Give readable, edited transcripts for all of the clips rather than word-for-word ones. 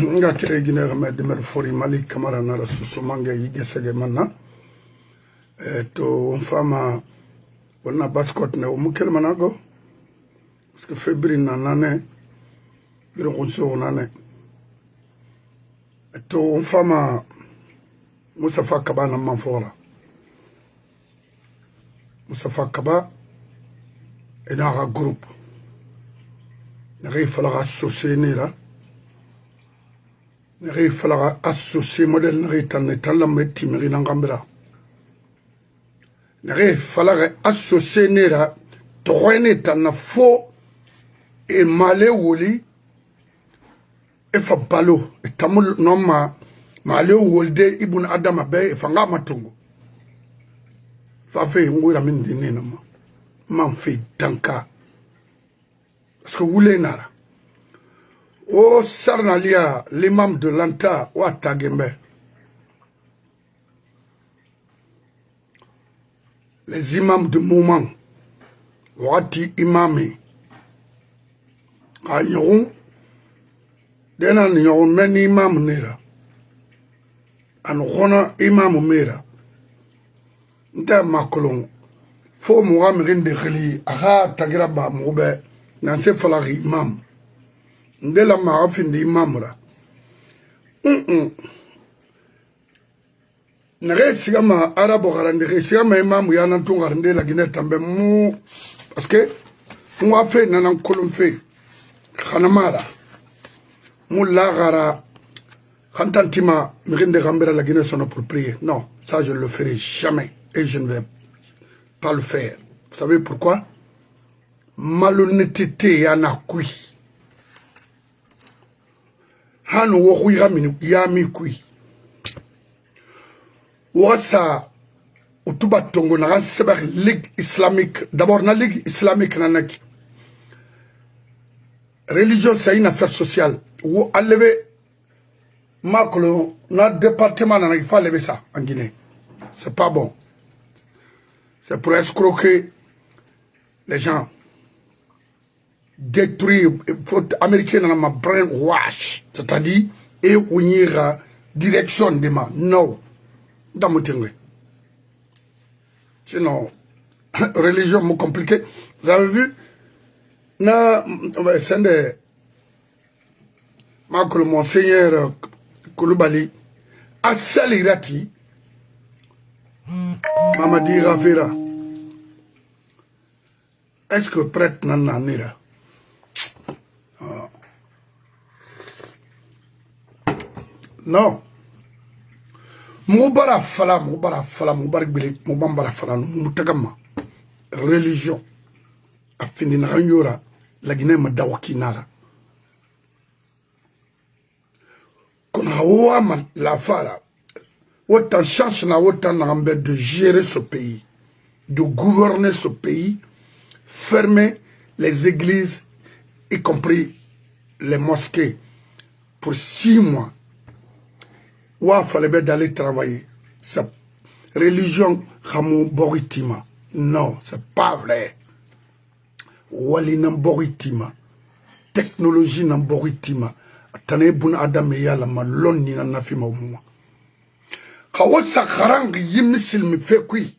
nga kere gine game demer fori mali kamara na susumange yigesege manna to fama wonna baskot ne umukel manago parce que february nanane biro konso nane to fama Mustafa Kaba na manfora Mustafa Kaba ina un groupe il faudra associer nera il faudra associer modèle n'arrêtant la métier merina gambera il faudra associer nera tourner tan faux et malé woli et fa balo et tamul noma malé wolde ibn adam be fanga matungo fa fe ngura min dinena ma man fait tanka parce que vous nara o sarnalia l'imam de l'anta wa tagembe les imams de moment wati imami ayon dena nyon men imam nera an khona imam mera nta makolon fo mugamrin de khali aha tagira ba mube nan se falari imam ndela ma afin di imam ra nare sigama arabo garande sigama imam ya nan tungar ndela gine tambe mu parce que mu afe nan kolon fe khanamara mu la gara khantantima mrinde gambera la gine son pour prier non ça je ne le ferai jamais et je ne vais pas le faire. Vous savez pourquoi? Malhonnêteté yana kui. Han wo yami yami kui. Wasa utuba tongo na sebar ligue islamique. D'abord na ligue islamique nanaki. Religion c'est une affaire sociale. Ou enlever makolo na département na il faut lever ça en Guinée. C'est pas bon. C'est pour escroquer les gens. Détruire, américain dans ma brainwash. C'est-à-dire, et unir direction de ma. Non. Dans mon temps. Sinon, religion m'a compliqué. Vous avez vu? C'est de Monseigneur Koulibaly. A Salirati. Mamadi Rafira. Est-ce que prêtre nananira? Non. Moubara fala, moubarak bile, moubambara fala, moutagama. Religion. A fini na yora, la Guinée ma dawaki nara. Qu'on a ouama la fara. Autant chance na autant de gérer ce pays, de gouverner ce pays, fermer les églises, y compris les mosquées, pour 6 mois. Ou il fallait d'aller travailler. Cette religion, boritima. Non, c'est pas vrai. Wali nan boritima. Technologie nan boritima. Atane bun adam yala ma lonni nan nafima umwa. Kawasa karang yimisil mi fekui.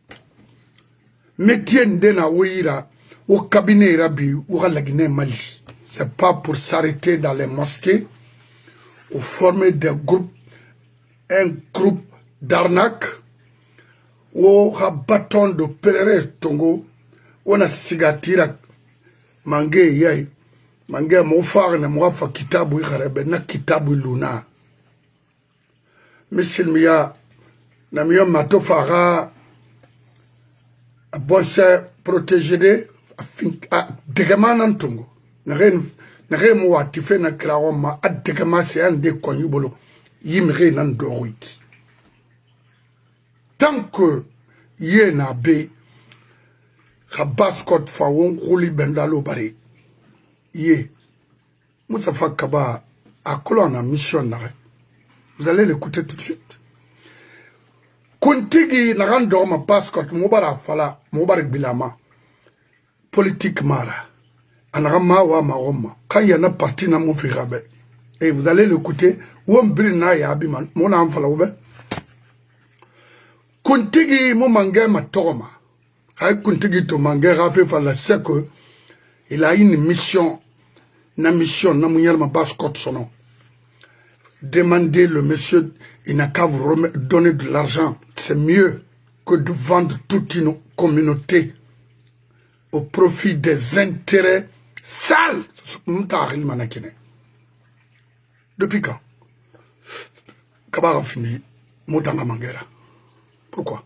Métier ndena ouira au cabinet rabi ou à la Guinée Mali. C'est pas pour s'arrêter dans les mosquées ou former des groupes, un groupe d'arnaque ou un bâton de pèlerin tongo ou na sigatira mangé yai mangé mon frère ne moi fa kitabu ikarebe na kitabu luna misilmiya na miyo matofara bosse protégé degema nan tungo na ren mo watife na krawo ma adegema se ande konyu bolo yimre nan doroiti tant que ye na be khabaskot fawon khuli bendalo bare ye Mustafa Kaba a colonne mission na. Vous allez l'écouter tout de suite. Kuntigi na rando ma baskot mubara fala mubarak bilama politique mara anarama wa maroma quand il y en a parti na mufirabe Et vous allez l'écouter. Wombrina ya abiman. Mon enfant là, Kuntigi mo mangé ma toma. Hay kuntigi to mangé rafe fala seko. Il a une mission. Na mission, na mounyal ma basse côte son nom. Demandez le monsieur, il n'a qu'à vous donner de l'argent. C'est mieux que de vendre toute une communauté au profit des intérêts sales. Depuis quand? Kabara fini, Moutanga Mangera. Pourquoi?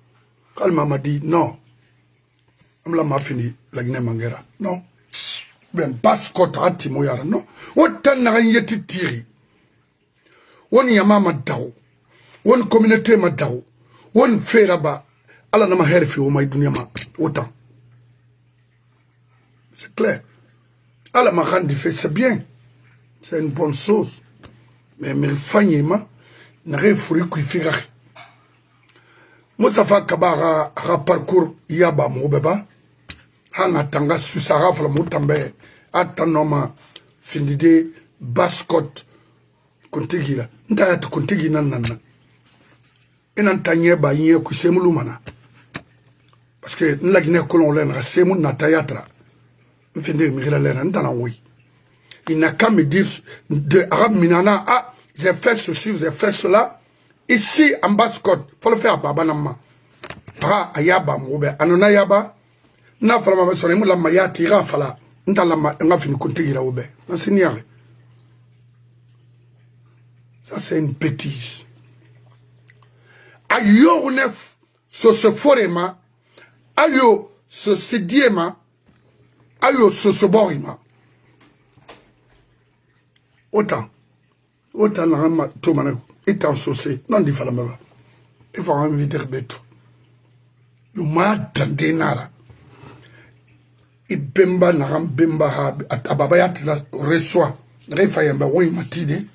Kalma m'a dit non. Amla m'a fini, la Guinée Mangera. Non. Ben, basse côte à Timoyara. Non. Autant n'a rien été tiré. On yama madao, on communauté madao, on fait là-bas, Allah n'a ma herfi au maïdounyama, autant. C'est clair. Allah m'a rendu fait, c'est bien. C'est une bonne chose. Mais il fanyema, n'a rien fourri qu'il fait. Moussafa Kabara a parcours yaba moubeba, hanga tanga susara fla moutambe, atanoma, findide, bascotte, Kuntigila. Nta tu kuntigi nanana. Enan tanye ba yin ku semulu mana. Parce que la Guinée colon len semu na tayatra. M'finde mi gila len ndana oui. Il n'a qu'à me dire de arabe minana ah j'ai fait ceci, j'ai fait cela ici en Basse-Côte. Faut le faire baba nama. Para ayaba mobe anona yaba na fala ma sone mu la mayati ra fala nta la ma nga fini kuntigi la obe. Na siniare. Ça, c'est une bêtise. Ayo nef, ce forema, ayo ce diema, ayo ce borima. Autant n'a tout mané, étant saucé, non dit falamava. Il faut inviter beto. You m'a tendé nara. Ibemba naram bemba ha, ababayat la reçoit, refayamba oui matide.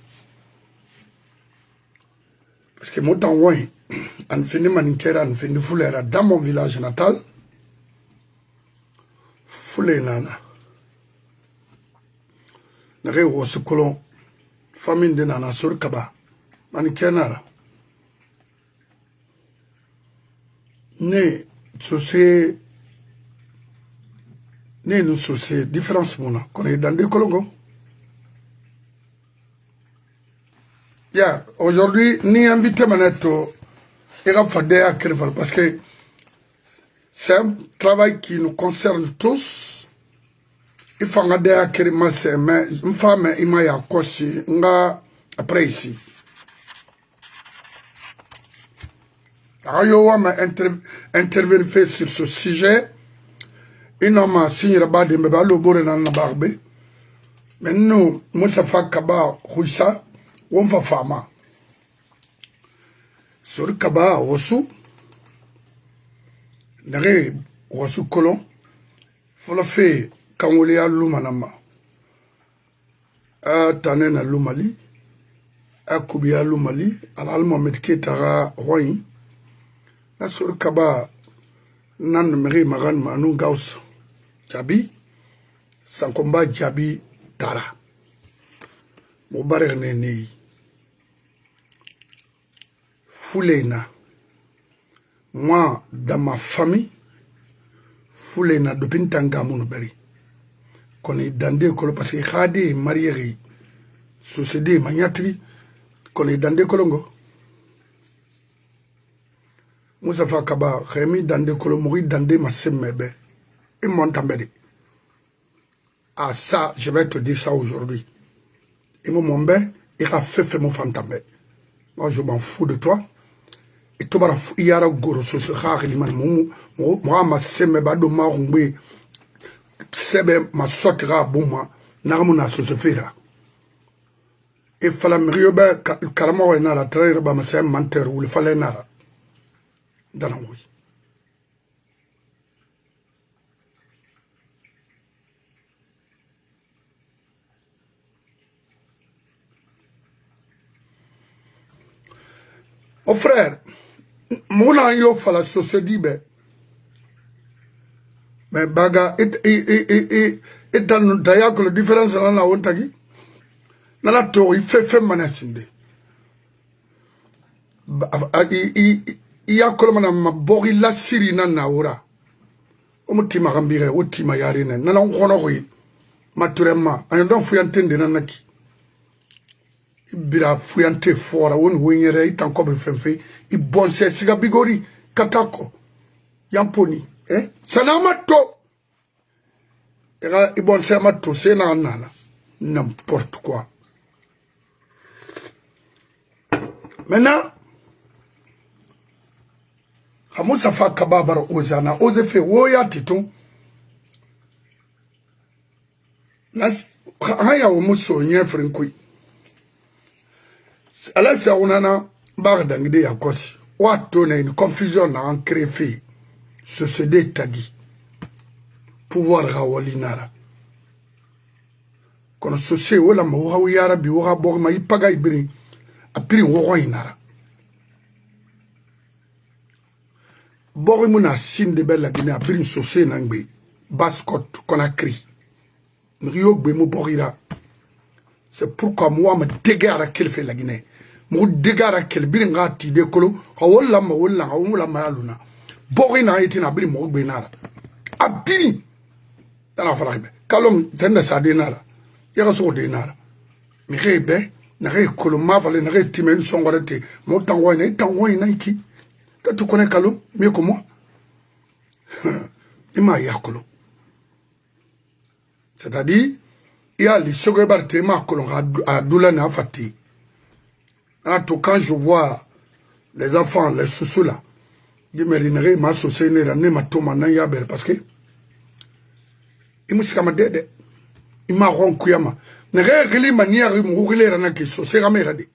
Parce que moi, dans on finit manikera, on finit foulera dans mon village natal. Foulé nana. Nare wo ce colon, famille de nana sur kaba. Manikera. Ne, c'est. Ne, nous, c'est différence, mona. Qu'on est dans des colongos. Yeah, aujourd'hui, ni invité Maneto, il va falloir faire parce que c'est un travail qui nous concerne tous. Il faut regarder à quel moment c'est, mais une femme, il m'a yakosi, nga après ici. Ayo m'a intervenu sur ce sujet. Il m'a signé la barre de Mbeba, le bourre dans la barbe. Mais nous, Moussafa Kaba, Rouissa, on va fama. Sur Kaba, Rossou, Nere, Rossou Colon, faut le faire quand on est à Lumanama. A Tanen à Lumali, a Koubi à Lumali, à l'Allemand Medketara, Roy, à sur Kaba, Nan Meri Maran Manu Gauss, Djabi, sans combat Djabi Tara. Moubarer Neni. Foulena. Moi, dans ma famille, Foulena de Pintanga Mounoberi. Qu'on est dans des colons, parce que Khadi, Marieri, Société, Magnatri, qu'on est dans des colongos. Moussafa Kaba, Rémi dans des colons, mourir dans des massemebe. Et Montambedi. Ah, ça, je vais te dire ça aujourd'hui. Et mon ben, il a fait mon fantambe. Moi, je m'en fous de toi. Et tout le monde, il y a un gros souci rare. Moi, ma sème, bado marumbe, sebe, ma sotira, bon, moi, n'armona se fait là. Et fallait me rire, carrément, il y a la traîne, ma sème, menteur, ou il fallait nara. Dans la rue. Oh frère, mon yo fala société be. Mais baga et dans d'ailleurs que la différence là na ontagi. nala to il fait manasinde il y a kolomana mabori la siri na naura omutima gambire otima yarine nala ngono koyi maturema ayondon fuyantende nanaki bira fuyante fora won wenyere itan kobre fenfe i bonse siga bigori katako yamponi sanama to era i bonse mato sena nana n'importe quoi. Maintenant Hamoussa fa kababara ozana oze fe woya titon nas haya omuso nyefren koy ala sa onana bagdangde yakos wato na une confusion na en créé ce se détagi pouvoir rawalinara kono sose wala ma wa yara bi wa bo ma ipaga ibiri apiri wo inara bo mu na sinde bella gina apiri sose na ngbe bascot Conakry Rio gbe mu borira c'est pourquoi moi me dégara quel fait la Guinée mo dégara quel bi ngati de kolo wala ma wala ma aluna borina itina biri mo gbe nara apiri dana farabe kalom tenda sa dinara yaka so de nara mi rebe na re koloma vale na re timen songorete mo tango na iki ka tu connais kalom mieux que moi ima yakolo c'est-à-dire il y a les secondaires tellement kolon a doula na fati en tout quand je vois les enfants les sous là di merinere ma sosene na ne matoma na ya ber parce que imusika madede ima ronkuyama ne régli manière mourir na ki so c'est ramera de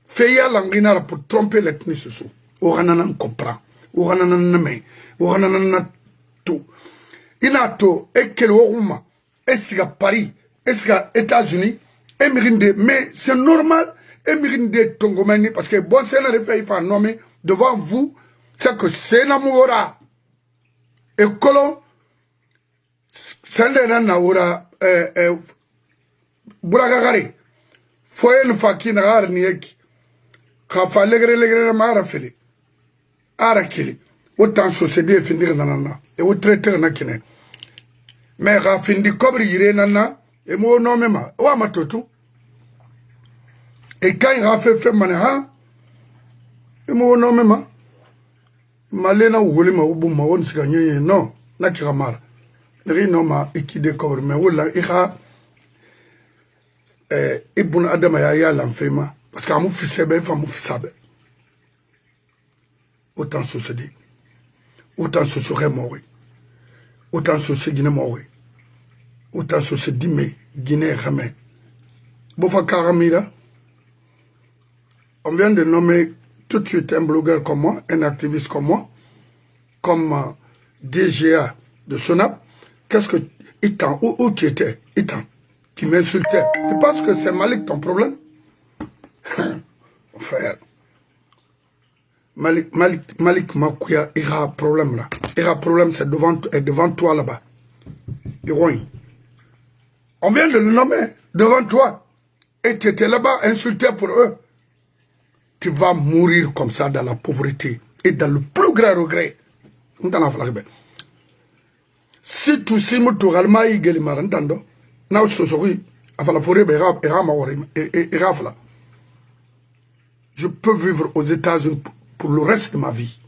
feya langina pour tromper l'ethnie soso oranana comprend oranana neme oranana tout inato ekel woruma esiga Paris esiga États-Unis emirinde mais c'est normal emirinde tongomani parce que bon c'est na fait il faut nommer devant vous c'est que c'est namora et colon sende na naura buragagare foyen fakina gar nieki khafa legre mara fili ara kili autant société finir nanana et au traiteur na kine mais ga findi kobri yire nana et mo no mema wa matotu et quand il a fait manha et mo no mema malena wole ma ubu ma won siganye non na kiramara Rinoma ikide cover mais wala ira ibn adama ya l'enfema parce qu'amu fisebe famu fisabe autant se dit autant se serait mort autant se Guinée mort autant se dit mais Guinée ramé bofa karamira on vient de nommer tout de suite un blogueur comme moi un activiste comme moi comme DGA de Sonap. Qu'est-ce que Itan, où tu étais, Itan, qui m'insultait? Tu penses que c'est Malik ton problème? Frère, Malik Makouya, il y a un problème là. Il y a un problème, c'est devant toi là-bas. On vient de le nommer devant toi. Et tu étais là-bas insulté pour eux. Tu vas mourir comme ça dans la pauvreté et dans le plus grand regret. Si tu sais que tu as le marantando, na sosori, afala forêt je peux vivre aux États-Unis pour le reste de ma vie.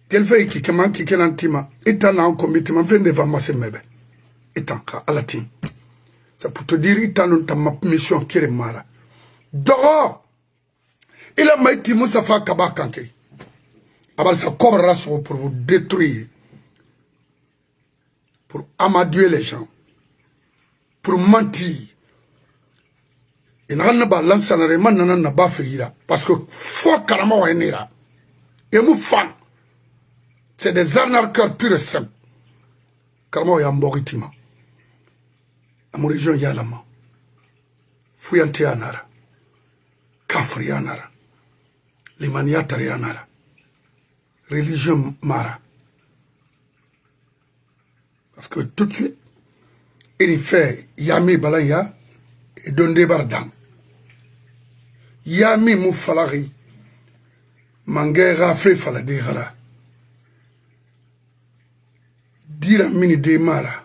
Quel fait qui manque qui l'antima, étant en committement, fait de vamasser mebe, étant à la team. C'est pour te dire, étant dans ma mission qui est mara. Dehors, il a maïti Moussafa Kabakanke. Alors ça cobrera pour vous détruire, pour amadouer les gens, pour mentir. Et n'a pas lancé n'a pas fait parce que faut carrément venir. Et nous fan, c'est des arnaqueurs purs et simples. Carrément y a un boritima. À mon région y a la main. Fuyante anara, Kafri anara, Limaniatari anara. Religion Mara. Parce que tout de suite, il fait Yami Balaya et Donde Bardam. Yami Moufalari, Mangé Rafé Faladera. Dira Mini de Mara.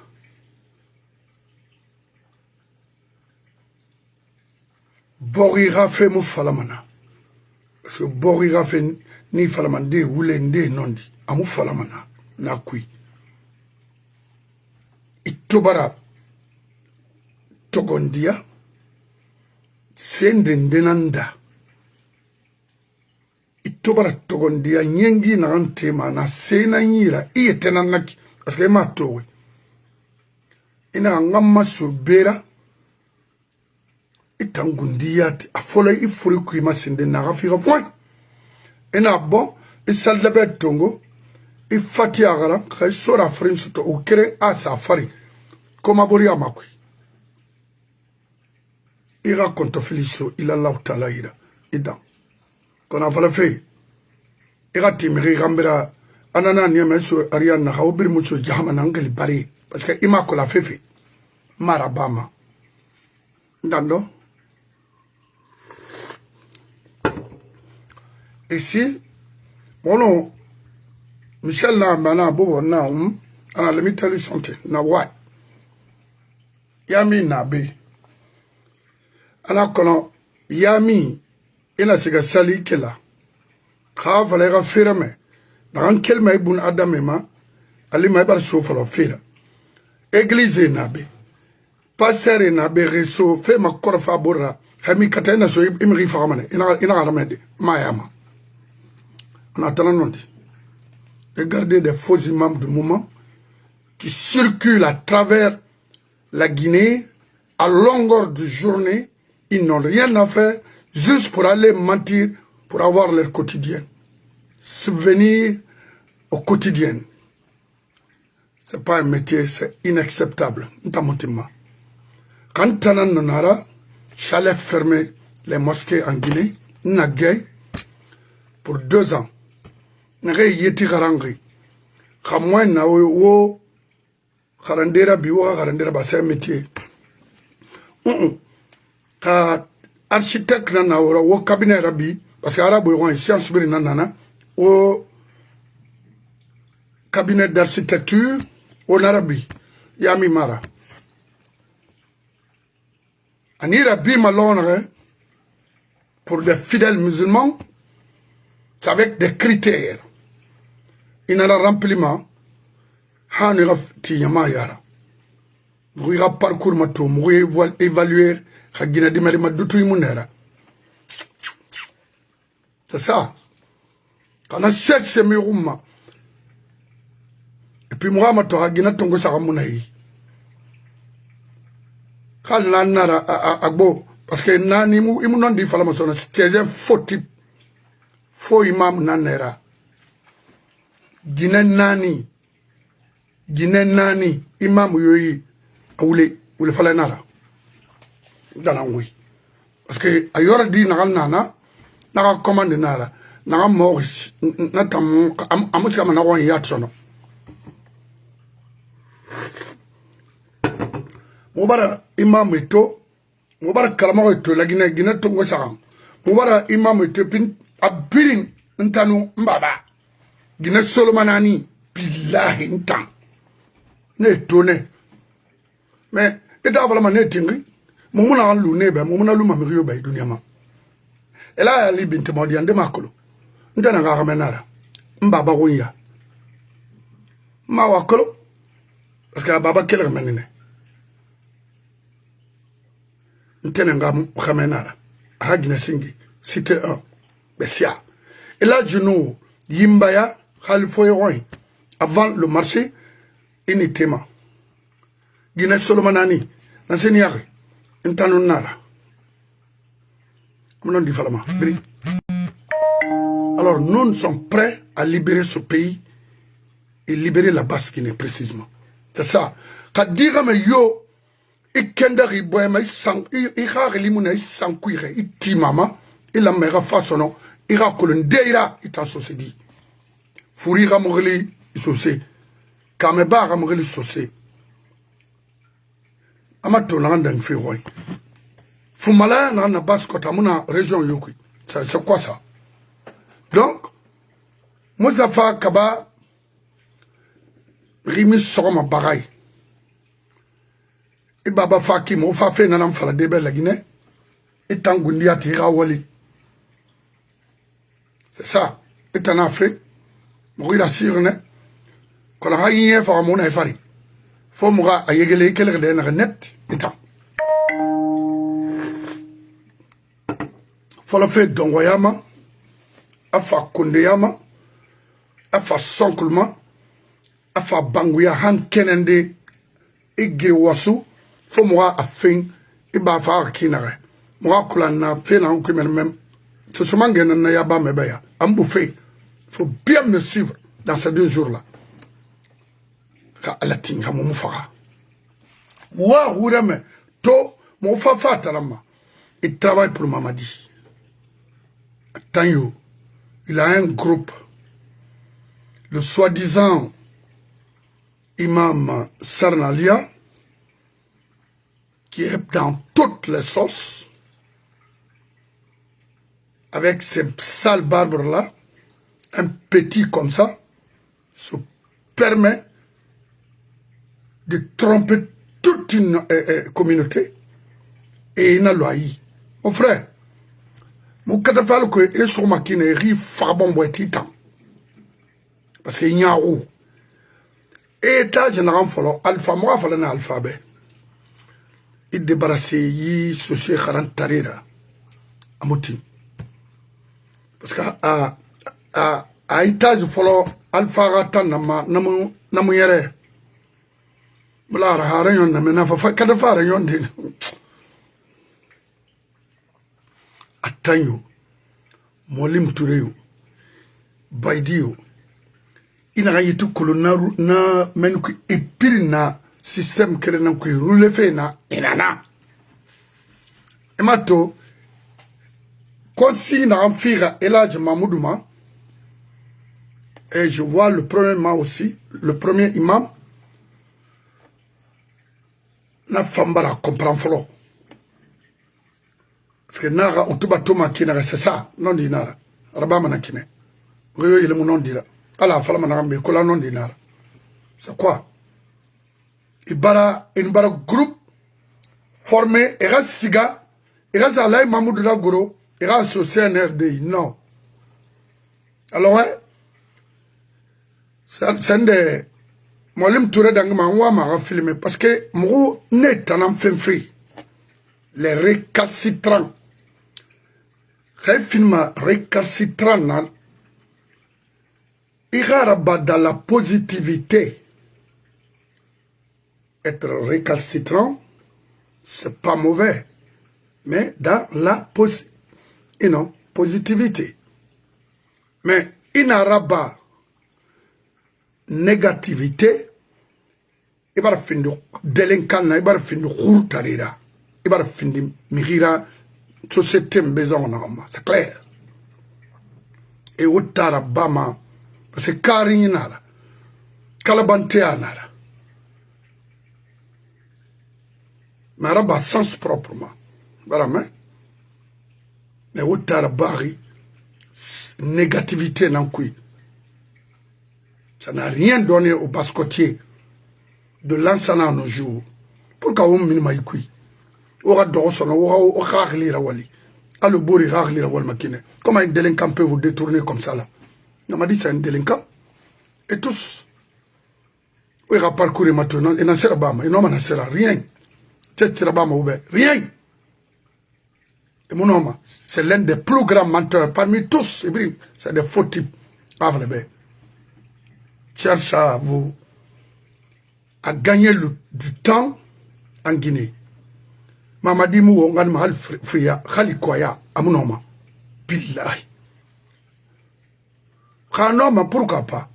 Bori Rafé Moufalamana. Parce que Bori Rafé ni Falamande, Wulende, Nondi, Amou Falamana, Nakui. Itobara Togondia. Sendendenanda itobara togondia nyengi na antema na sena nyira iyetena naki parce que ma towe ina ngamma sobera itangundia afola ifuri kuima sende na rafika foi ina bon isaldabe tongo ifati agara khaisora french to ukere asafari koma bori amakui ira konto filiso ila Allah taala ira idan kona fala fe ira timiri gambira anana niame so ariana hawbir mucho jahama nangeli bari parce que ima ko la fefe marabama ndando ici bono Michel na mana bobo na ana let me tell you something na what yami na be ana kono yami ina siga sali kela kha valega fera me nan kelma ibn adam ma ali ma bar so falo fera église na be passer na be reso fe ma korfa borra hami katena so imri famane ina ramede mayama on attend nondi regardez des faux imams du moment qui circulent à travers la Guinée à longueur de journée. Ils n'ont rien à faire juste pour aller mentir, pour avoir leur quotidien. Subvenir au quotidien. Ce n'est pas un métier, c'est inacceptable. Quand Tanan Nonara, chalet fermé les mosquées en Guinée, Nagay, pour 2 ans. Nagay Yeti Garangri. Kamouin na wo, Karandera biwa, Karandera, c'est un métier. Ka architecte na ora wo cabinet rabi parce que arabe yon science biri nana o cabinet d'architecture au arabi yami mara ani rabi malonre pour les fidèles musulmans c'est avec des critères il a remplissement hani rafti yama yara vous parcours mato vous évaluer Hagina di marima dutu imunera. C'est ça. Quand on sait que c'est mirouma. Et puis moi, je hagina tongo saramunaï. Quand on a agbo, parce que nani imunon di falamasona, c'est un faux type. Faux imam nanera. Guinée nani, imam yoyi, oule falanara. Danangui. Parce que ailleurs dit nana commande nara naga Maurice natam amuska manawan yatsono mubara imam ito mubara kalama ito la gina tongo sakam mubara imam ito pin abirin ntanu mbaba gina solomanani billahi ntan ne tone mais eta vala mané tingi mumuna lu nebe mumuna lu mamiriyo bay dunyama ela ali binti modi ande makolo ndana ga ramenara mbaba gonya ma wakolo parce que baba kele menene ntene nga ramenara hagina singi cité 1 besia ela juno yimbaya khalfo yoy avant le marché initema gina solomanani naseni yake ntanunara alors nous sommes prêts à libérer ce pays et libérer la Basse-Guinée précisément c'est ça quand dire mais yo ikendari boema isang ikha limuna isankuire itimama ila mera façon ira kolondeira itasosedi furira mogli isose kameba mogli sosé amato na ndang fi roy fumala na baskota muna région yokui c'est quoi ça donc Moussafa Kaba rimi sogoma bagay e baba faki mo fa fe nanam fala debe la Guinée et tangundi atira wali c'est ça et en Afrique mourir sirne kon ha yé fa mo na fari fo mo ga ayegele kele de na net etam fo la fe dongoyama afa kondeyama afa sonkulma afa banguya han kenende ige wasu fo mo ga afin iba fa kinare mo ga kula na fe na ko même tout ce mangue na ya ba mebeya ambouffé faut bien me suivre dans ces 2 jours là ka alatinga mo fara wa wurame to mo fa fatarama il travaille pour Mamadi Tanyo il a un groupe le soi-disant imam Sarnalia qui est dans toutes les sauces avec ces sales barbes là un petit comme ça se permet de tromper toute une communauté et il n'a loyi. Mon frère, mon cadavre que est sur ma kinérie farbon boititan parce qu'il y a où et là général follow alpha moi fallait un alphabet il débarrassé yi souci 40 tarira amoti parce que à étage follow alpha ratan namu yere bla ra yon na mena fa kada fara yon de atanyo molim tureyo baidio ina ga yitu kolonaru na menku epirina système kere ko roule fe na inana emato konsi na amfira Elhadji Mahmoudouma et je vois le premier imam aussi le premier imam na fambara comprend folo parce que nara utuba toma kina c'est ça non dinara rabama na kine ngoyo ile non dira ala fala mana ngambe kola non dinara c'est quoi ibara groupe formé era siga era zalay Mamoudou Dagoro era associé à NRDI non alors ouais c'est de Molim Touré d'Angma, on m'a filmé parce que moi, n'est en fait les récalcitrants. Un film récalcitrant, il y a dans la positivité. Être récalcitrant, c'est pas mauvais, mais dans la positivité. Mais il n'y a pas négativité. Ibar findi delinquant ibar findi khurtarira ibar findi migira société maison na c'est clair et utara bama parce que karinara kalabante anara maraba sens proprement voilà mais utara bari négativité nan kui ça n'a rien donné au bascotier de l'ansana à nos jours. Pourquoi on minima yikui? Ora dorsona, ora ragli la wali. A le bori ragli la wal makine. Comment un délinquant peut vous détourner comme ça là? On m'a dit c'est un délinquant. Et tous. Il a parcouru maintenant. Il n'a pas rien. Rien. Et mon homme, c'est l'un des plus grands menteurs parmi tous. C'est des faux types. Cherche à vous à gagner du temps en Guinée. Mamadi Mou, on a mal fria, Khalikoya, Amunoma. Billahi. Khanoma, pourquoi pas?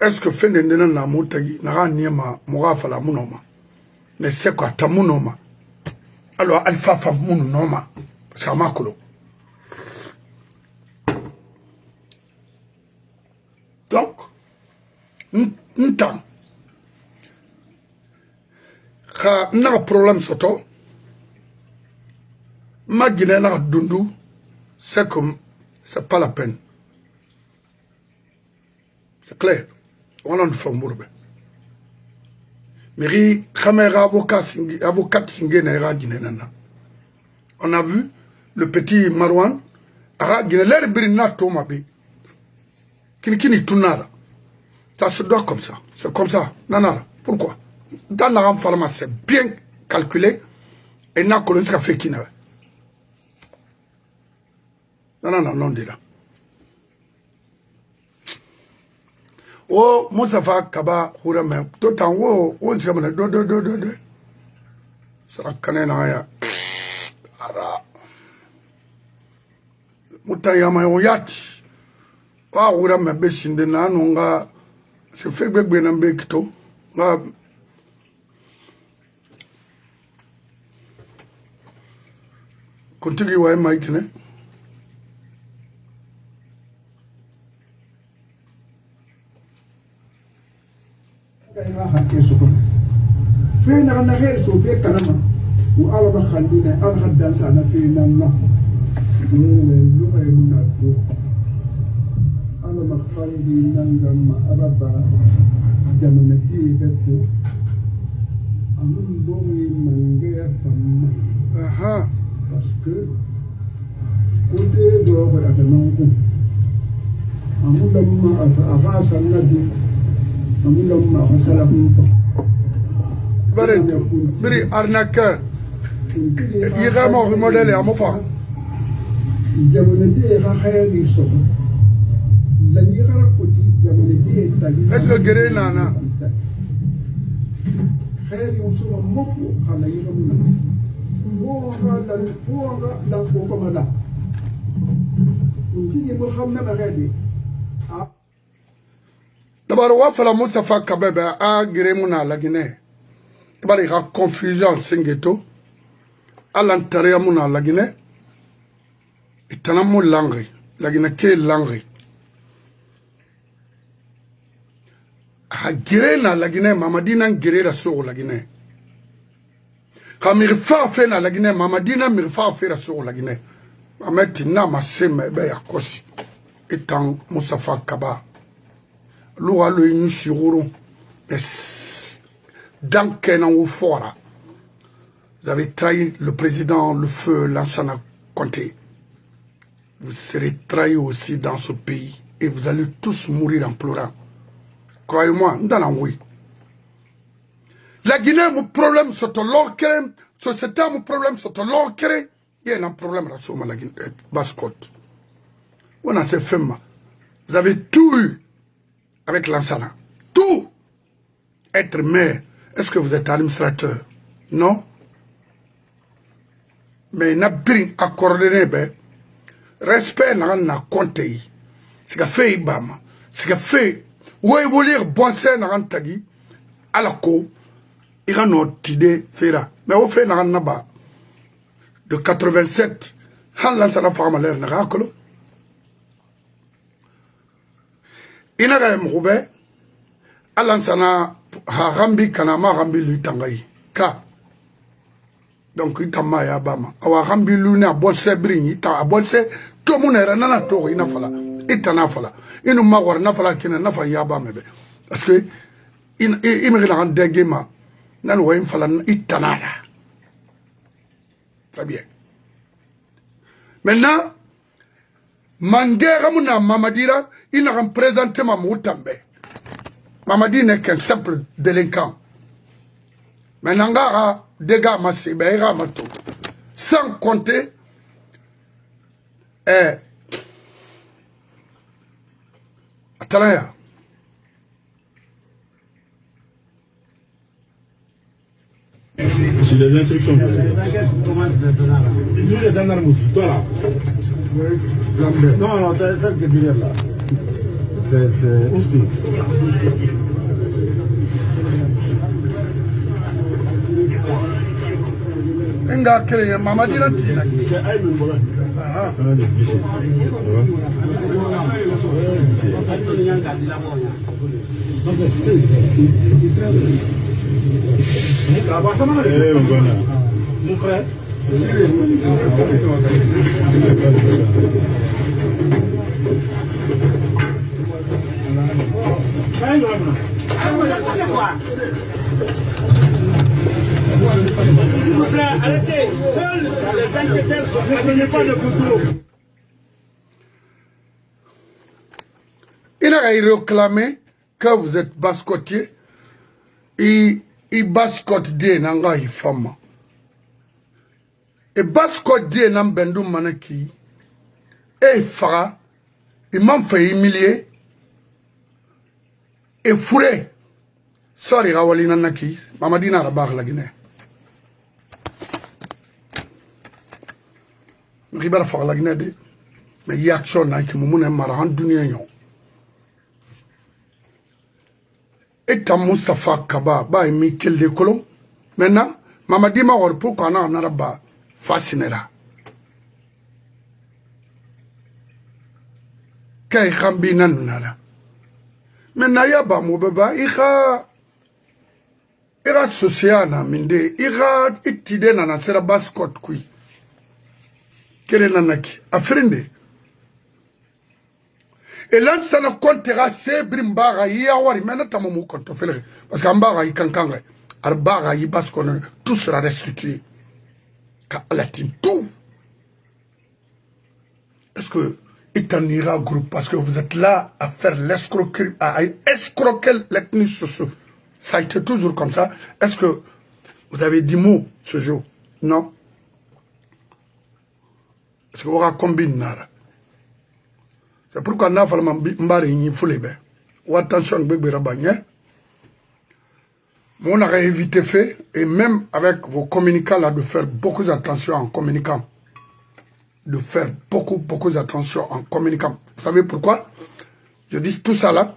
Est-ce que Fendendena na Moutagi, Nara Niema, Mourafala Munoma? Mais c'est quoi, Tamunoma? Alors, Alpha Famunoma, c'est Amakolo. Donc, un temps. n'a pas problème soto. Ma Guinée n'a dundu, c'est comme, c'est pas la peine. C'est clair. On a une forme bourbe. Mais caméra avocat singé n'a Guinée nana. On a vu le petit Marouane, à Guinée, l'air brina tomabi. Kini tunara. Ça se doit comme ça. C'est comme ça. Nana. Pourquoi? Dans la pharma, c'est bien calculé. Et n'a qu'on a fait qui n'a. Non, dit là. Oh, Moustapha Kaba, Hourame, tout en haut, on s'est amené, deux. Ça a canena. Ara. Moutayama, on yat. Pas Hourame, Bessindena, on a. C'est fait bébé d'un béquito. Continue, ouais, Mike, ne? فين أنا غير سوفي كلامه وأنا بخلينا أنا خدام أنا فين الله اللغة منادو أنا مخلينا لما أربع جمنتي بتو أمم بومي من غير فما Aha. parce que côté dehors أتناقض أمم لما أفاس النبي أمم لما أفاس النبي Biri arnaqueur. Il est mort, modèle à mon frère. Est-ce que Guéré Nana? D'abord, on va faire la Moustapha Kabebe à Guéré Mouna, la Guinée. Il y a confusion singeto à l'intérieur de la Guinée. Et il y a une langue. La Guinée qui est langue. À Guinée, la Guinée, Mamadina Guinée sur la Guinée. Quand Mirfa fait la Guinée, Mamadina Mirfa fait sur la Guinée. Mamadina Masseme Beya Kosi. Étant Moustapha Kaba. L'oua le inu sururu. Dans Kenan Fora, vous avez trahi le président, le feu, Lansana Conté. Vous serez trahis aussi dans ce pays et vous allez tous mourir en pleurant. Croyez-moi, dans la oui. La Guinée, mon problème, c'est l'Orkéré, c'est mon problème, c'est l'Orkéré. Il y a un problème là sur la Guinée, Basse-Côte. On a ces femmes. Vous avez tout eu avec Lansana. Tout. Être maire. Est-ce que vous êtes administrateur? Non. Mais il n'a pas accordé ben, respect n'a compté. C'est qu'a fait Ibama. C'est qu'a fait. Où évoluer bon sens n'a tagi. À la co. Il a notre idée fera. Mais au fait n'a pas. De 87. Han lansana fama l'air n'a pas. Il n'a pas m'roubé. À lansana. Harambi kanama rambi lui tangayi ka donc itama ya bama awa rambi lui na bonse bringi ta bonse to munera nana to ina fala itana fala inu magor na fala kina na fa ya bama be parce que imri la ndegema nan wo fala itana la très bien maintenant mandera muna mamadira ina représenter mamutambe. Mamadi n'est qu'un simple délinquant. Mais Nangara, dégâts massifs, sans compter, Atalaya. C'est les instructions. Nous, les gendarmes, toi là. Non, c'est celle qui est derrière là. C'est Ousti. Enga kere Mamadi na tina. Mon frère. Arrêtez, seuls les enquêteurs ne pas de photos. Il a réclamé que vous êtes basse-côtier et basse-côte de nanga y femme. Et basse-côte de nan bendu manaki et fara il m'en fait humilier et fourré. Sorry rawali nanaki mamadina rabar la Guinée. Ribar fara la Guinée de mais y action na ki mumune marahan dunia yon. Et ta Mustafa Kaba, ba mi quel de colon. Maintenant, Mamadi Mawar pour qu'on a un arabe fascinera. Kay Khambi nanara. Maintenant, yaba moubeba, ira sociana minde, ira itide nana sera baskot kui. Kere nanaki, afrindi. Et là, ça ne comptera c'est Brimbaga, Yawari, mais non, mon compte faire. Parce qu'en bas, il cancanga, Arbaga, il basse qu'on tout sera restitué. Car la team, tout. Est-ce que il t'en ira groupe parce que vous êtes là à faire l'escroquerie, à escroquer l'ethnie sociale. Ça a été toujours comme ça. Est-ce que vous avez dit mots ce jour? Non. Est-ce que vous aurez combine nara? C'est pourquoi nous avons fait attention on a évité fait, et même avec vos communicants là, de faire beaucoup d'attention en communiquant. De faire beaucoup d'attention en communiquant. Vous savez pourquoi? Je dis tout ça là,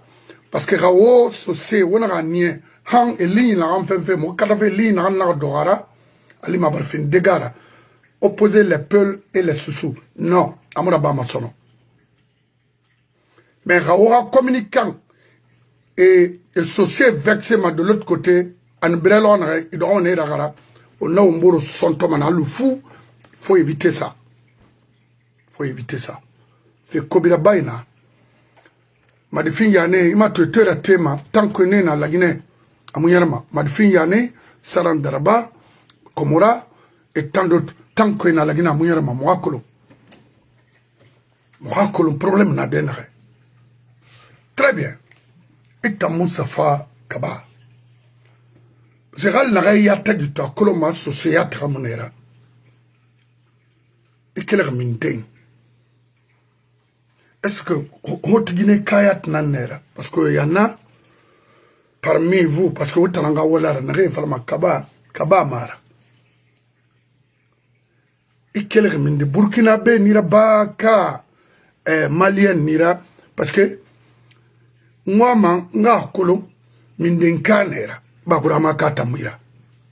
parce que Rao, c'est on a nié, Han et Lin, on fait, mon cadavre Lin, on a dorara, Ali Mabarfin, Degara, opposer les Peuls et les Soussous. Non, Amouraba Massono. Mais Raora communicant et associé vexé de l'autre côté, en brelon, il doit en être on a un bourreau son tomana le fou, faut éviter ça. Faut éviter ça. Fait Kobira Baina. Ma défini yane, il m'a traité à Tema, tant que né dans la Guinée, à Mouyarma. Ma défini yane, Sarandaraba, Komora, et tant d'autres, tant que dans la Guinée, à Mouyarma, Moakolo. Moakolo, problème n'a d'énergie. Très bien. Et ta Moussafa Kaba. Zéral n'a ya tagita, Koloma, Sosia Tramonera. Et quel est est-ce que Haute Guinée Kayat Nanera? Parce qu'il y en a parmi vous, parce que vous avez un Kaba, Kaba Mara. Et quel est Burkinabé Nira Baka, Malien Nira, parce que moi, nga kolo minden kanera ba burama kata muira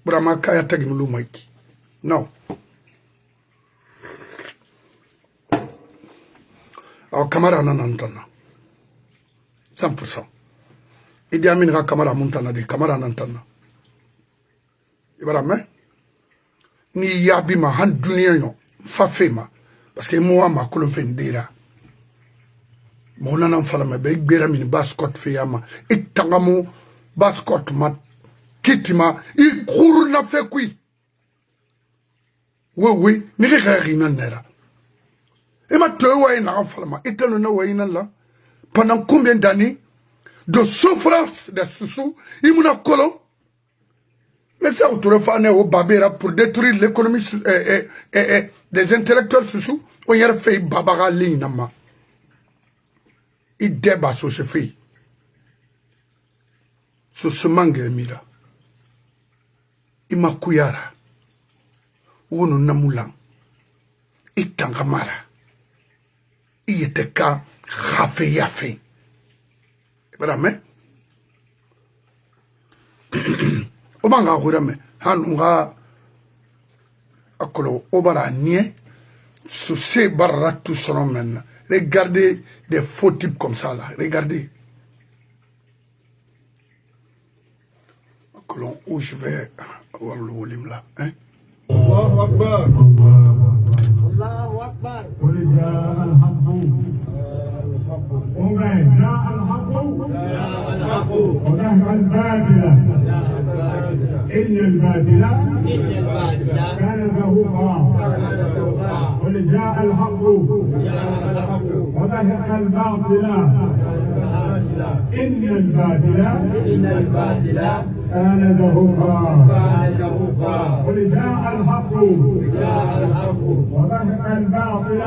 burama kaya tagi mulu maiki non alors camara nanantana 100% Idi Amin ga camara montana de camara nanantana ibara me ni yabi ma han dunia yo fa fema parce que moi ma kolo fendera mon nan fala me be gbera min baskot fiyama itangamu baskot mat kitima I kurna fe kui oui ni riri nanera et ma tewa na fala ma itano na wayna la pendant combien d'années de souffrance de Soussou imuna kolo mais ça autour fa ne au babera pour détruire l'économie des intellectuels Soussou on y a fait babara linama il débat sur ce fait. Sur ce mangue mira. Il m'a kouyara. Ou non namoulan. Il tangamara. Il était qu'un rafé yafé. Vraiment? Obanga ourame. Hanunga. Akolo obara nie. Sur ces barra tout son maintenant. Regardez des faux types comme ça là. Regardez. colon où je vais avoir le volume là. Hein? Allahu Akbar. Allahu Akbar. وذهب الباطل إن الباطل كان زهوقا قل جاء الحق وذهب الباطل إن الباطل كان زهوقا قل جاء الحق وذهب الباطل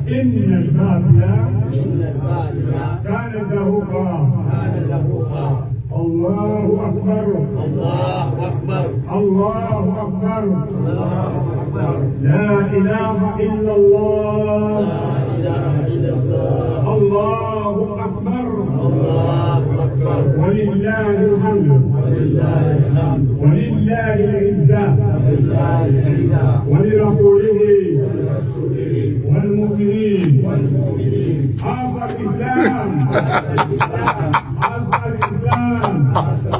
إن الباطل كان زهوقا الله أكبر الله أكبر الله أكبر لا إله إلا الله الله أكبر ولله الحمد ولله العزة ولرسوله والمؤمنين عصى الإسلام عصى الإسلام عصى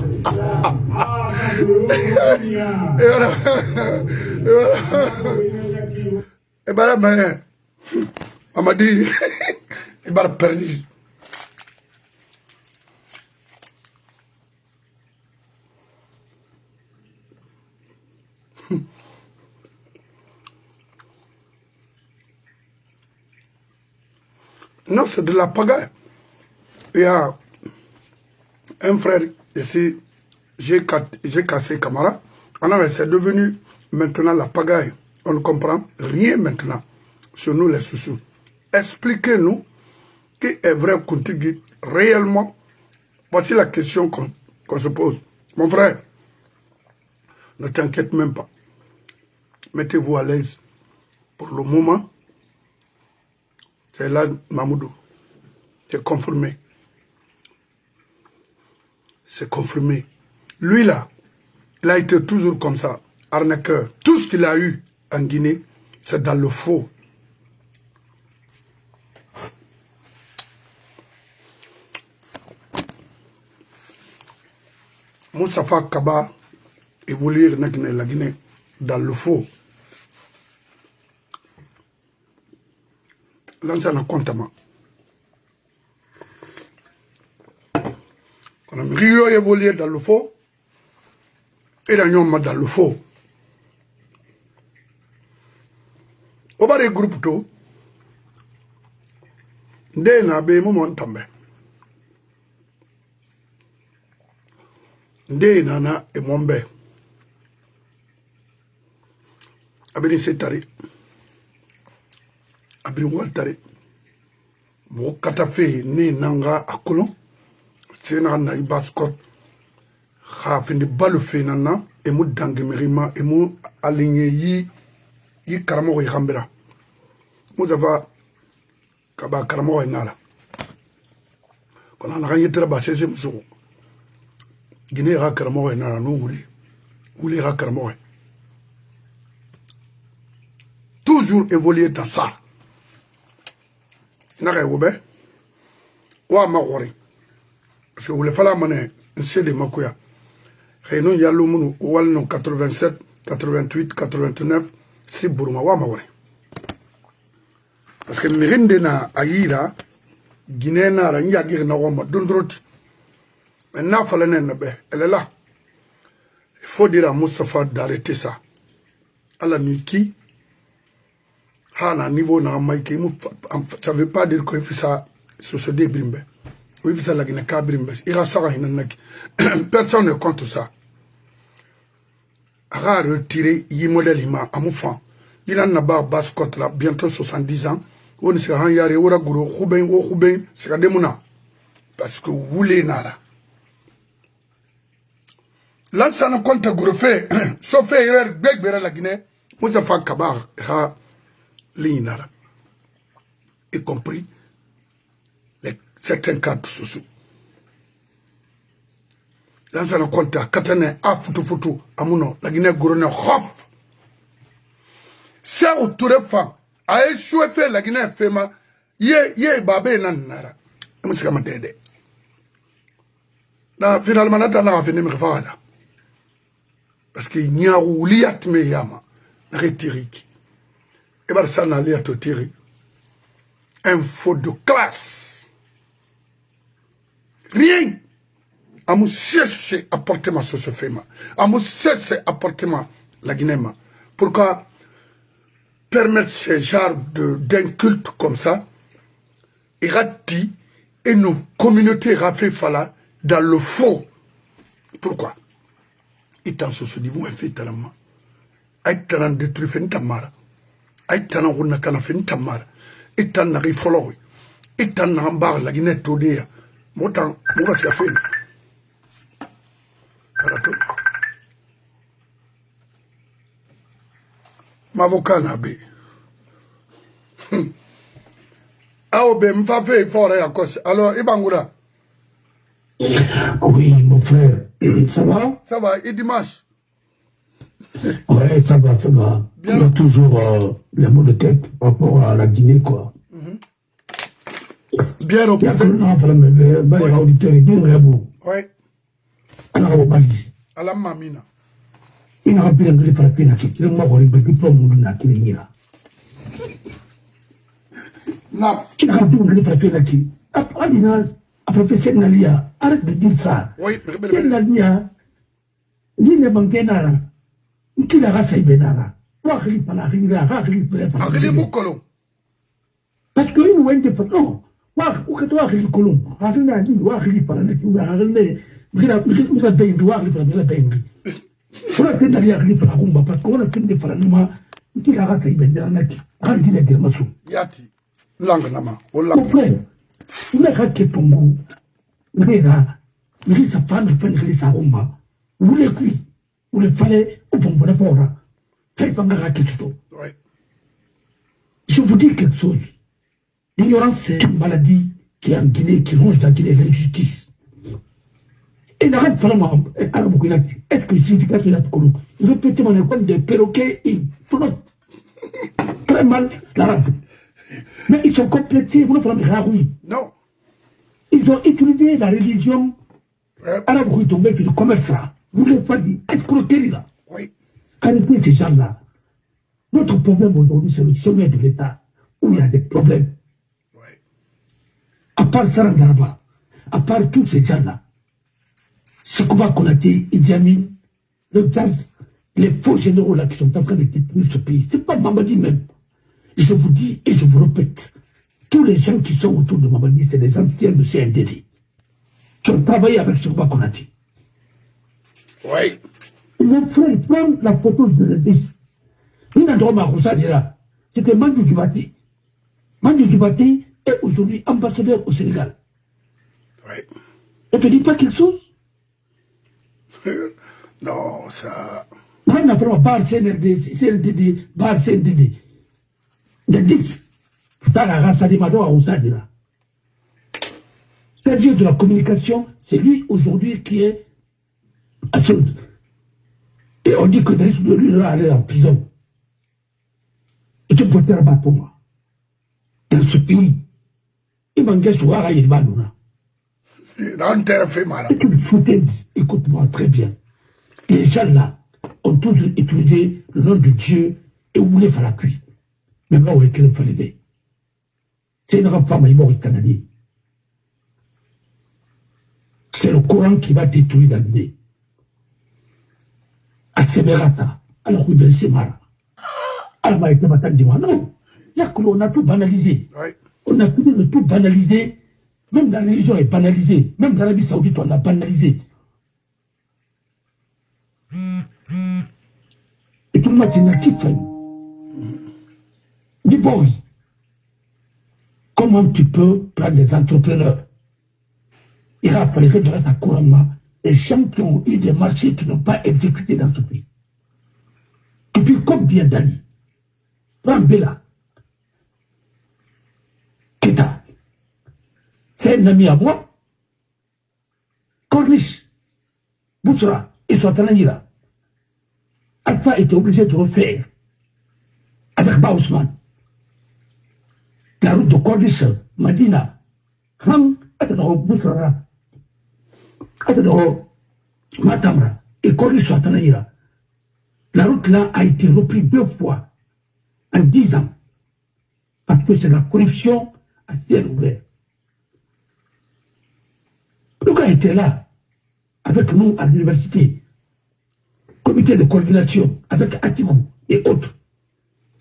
الدنيا Ibara mane Amadi Ibara perdu. Non, c'est de la pagaille. Il y a un frère ici, j'ai cassé Camara. C'est devenu maintenant la pagaille. On ne comprend rien maintenant sur nous les sous-sous. Expliquez-nous qui est vrai Kountigui réellement. Voici la question qu'on se pose. Mon frère, ne t'inquiète même pas. Mettez-vous à l'aise. Pour le moment, c'est là Mamoudou. C'est confirmé. C'est confirmé. Lui là, il a été toujours comme ça, arnaqueur. Tout ce qu'il a eu en Guinée, c'est dans le faux. Moustapha Kaba évoluer la Guinée dans le faux. L'ancien comptement. On a Rio évolué dans le faux et dans le faux. Au bas des groupes tout, dès n'a pas moment tombé. Dès nana et mon bé. Abini setari. Abini waltari. Bo katafe ni nanga akolon. Sena na ibaskot. Khafini balufe nana. Emu dangemerima. Emu aligné yi karamo yi khambira. Muzava kaba karamo yi nala. Kona na yitira ba sese musuko. Guinée ra karamo yi nala no wuli ra karamo yi. Toujours évoluer dans ça. N'a oube wa magori parce que vous le fallait mané c'est de makuya xeyno yallu munu wal no 87 88 89 si buruma wa magori parce que mirinde na ayira Guinée na ra njagir na woma dondroti maintenant fallait na be elle est là. Il faut dire à Moustapha d'arrêter ça ala niki à niveau na maïki ça veut pas dire qu'il fait ça sur ce débrimbe il fait ça la Guinée kabrimbe il a ça personne ne compte ça a retiré y modèle ima amufan il en a bas basse contre là bientôt 70 ans on se rend yare ora guro khouben c'est ka demuna parce que voulez nara là ça ne compte guro fait sauf erreur begbera la Guinée Moustapha Kabar ha l'inara, y compris certains cadres sociaux. Là, ça ne compte à Katane, à Foutou, à Mouno, la Guinée gouverneur Hof. Ça, autour de femmes, a échoué fait la Guinée Fema, yé babé nanara. Moussika Madede. finalement, on a fait parce qu'il n'y a où liat me yama, rhétorique. Et bien, ça n'a liat au tiri. Un faute de classe. Rien. À me chercher apportement sur ce fait. À me chercher apportement la Guinée. Pourquoi permettre ce genre d'un culte comme ça, et rati, et nos communautés rafifala dans le faux. Pourquoi? Et tant ce niveau est fait tellement. Aïe tant détruit fin tamara. Aïe tant on a qu'à fin tamara. Et tant n'arrive follow. Et tant n'embarre la Guinée todéa. Motan, moi c'est la fin. M'avocat n'a bé. Aobe m'fa fait fort à cause. Alors, Ibangura. Oui, mon frère. Ça va? Ça va, et dimanche? Ouais, ça va, ça va. Bien. On a toujours les mots de tête par rapport à la Guinée, quoi. Bien représenté. Oui. À la mamina. Il n'a pas bien de faire la qui tire moi pour le diplôme de la Guinée. Naf. Il n'a pas bien de faire la qui. Après, c'est Nalia. Arrête de dire ça. Oui, c'est Nalia. Dis-le, Bankenara. Qui la race est Benara. Parce que nous, on est non. Ou que toi, il colombe. Avec la vie, ou avec par la nous a payé droit à la peine. On a fait d'aller à la rumba parce qu'on a fait des frères. Qui la race est Benara. Arrête de dire Massou. Yati. Langue nama. Mon frère, on a raté ton goût. Mais là, il y a sa femme qui fait sa rumba. Vous les cuits. Vous les fallait au bon de fort. Je vous dis quelque chose. L'ignorance, c'est une maladie qui est en Guinée, qui ronge la Guinée, l'injustice. Et n'arrête pas vraiment, est-ce que le significat de la Kolo, répétez mon école de perroquet, ils prononcent très mal l'arabe. Mais ils sont complétés, vous ne faites pas oui. Non. Ils ont utilisé la religion arabe, vous tombez, puis le commerce là. Vous ne faites pas escroquerie là. Oui. Arrêtez ces gens-là. Notre problème aujourd'hui, c'est le sommet de l'État, où il y a des problèmes. Oui. À part Sarandaraba, à part tous ces gens-là, Sekouba Konaté, Idi Amin, les faux généraux là qui sont en train de détruire ce pays, c'est pas Mamadi même. Je vous dis et je vous répète, tous les gens qui sont autour de Mamadi, c'est des anciens de CNDD, qui ont travaillé avec Sekouba Konaté. Oui. Mon frère, prends la photo de l'Église. C'était Mandou Djibati. Mandou Djibati est aujourd'hui ambassadeur au Sénégal. Oui. On ne te dit pas quelque chose? Non, ça... Même après, bar CNDD, bar CNDD. De 10. C'est la race animador à Oussadira. C'est-à-dire de la communication, c'est lui aujourd'hui qui est à son... Et on dit que de lui va aller en prison. Et tu peux faire pour moi. Dans ce pays, il m'engage sur Ara Yelbanouna. Écoute-moi très bien. Les gens là ont tous utilisé le nom de Dieu et voulaient faire la cuite. Mais moi, on est qu'il fallait aider. C'est une femme qui est morte au Canada. C'est le Coran qui va détruire la Guinée. À Semerata, alors que c'est Mara. Alors, non, on a tout banalisé. Oui. On a tout banalisé. Même la religion est banalisée. Même l'Arabie Saoudite, on l'a banalisé. Et tout le monde est natif. Dis boy, comment tu peux prendre des entrepreneurs? Il a fallu que grâce à couramment, les gens qui ont eu des marchés qui n'ont pas exécuté dans ce pays. Depuis combien d'années? Prends Bella. Keta. C'est un ami à moi. Corniche. Boussra. Et Sotananira. Alpha était obligé de refaire avec Baousman la route de Corniche, Madina, Ham, Boussra. Matamra et Kori Swatanaïra. La route là a été reprise 2 fois en 10 ans. Parce que c'est la corruption à ciel ouvert. Le gars était là, avec nous à l'université, comité de coordination, avec Atigou et autres.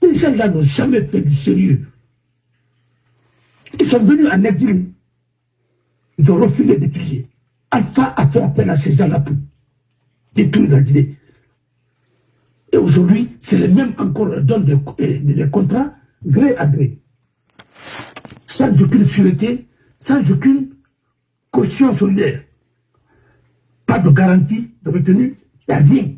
Les gens là n'ont jamais fait du sérieux. Ils sont venus en exil. Ils ont refusé d'étudier. Alpha a fait appel à ces gens-là pour détruire la Guinée. Et aujourd'hui, c'est les mêmes encore donnent des contrats gré à gré. Sans aucune sûreté, sans aucune caution solidaire. Pas de garantie de retenue, il n'y a rien.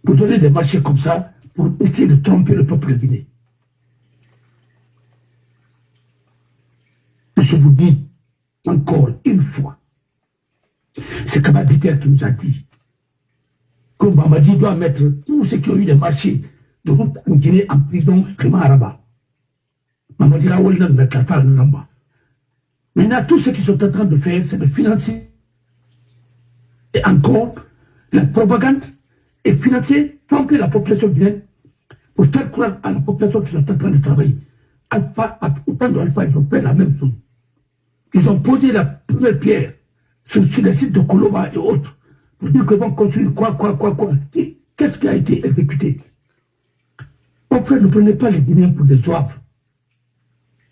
Vous donnez des marchés comme ça pour essayer de tromper le peuple de Guinée. Je vous dis encore une fois, c'est Kabaditer qui nous a dit que Mamadi doit mettre tous ceux qui ont eu des marchés de route en Guinée en prison Rima Araba. Mamadi Rawalna ne l'a pas Namba. Maintenant, tout ce qu'ils sont en train de faire, c'est de financer et encore la propagande et financer, tromper la population guinéenne pour faire croire à la population qui sont en train de travailler. Alpha, autant d'Alpha, ils ont fait la même chose. Ils ont posé la première pierre sur les sites de Koloba et autres pour dire qu'ils vont construire quoi. Qu'est-ce qui a été exécuté? Mon frère, ne prenez pas les Guinéens pour des zouaves.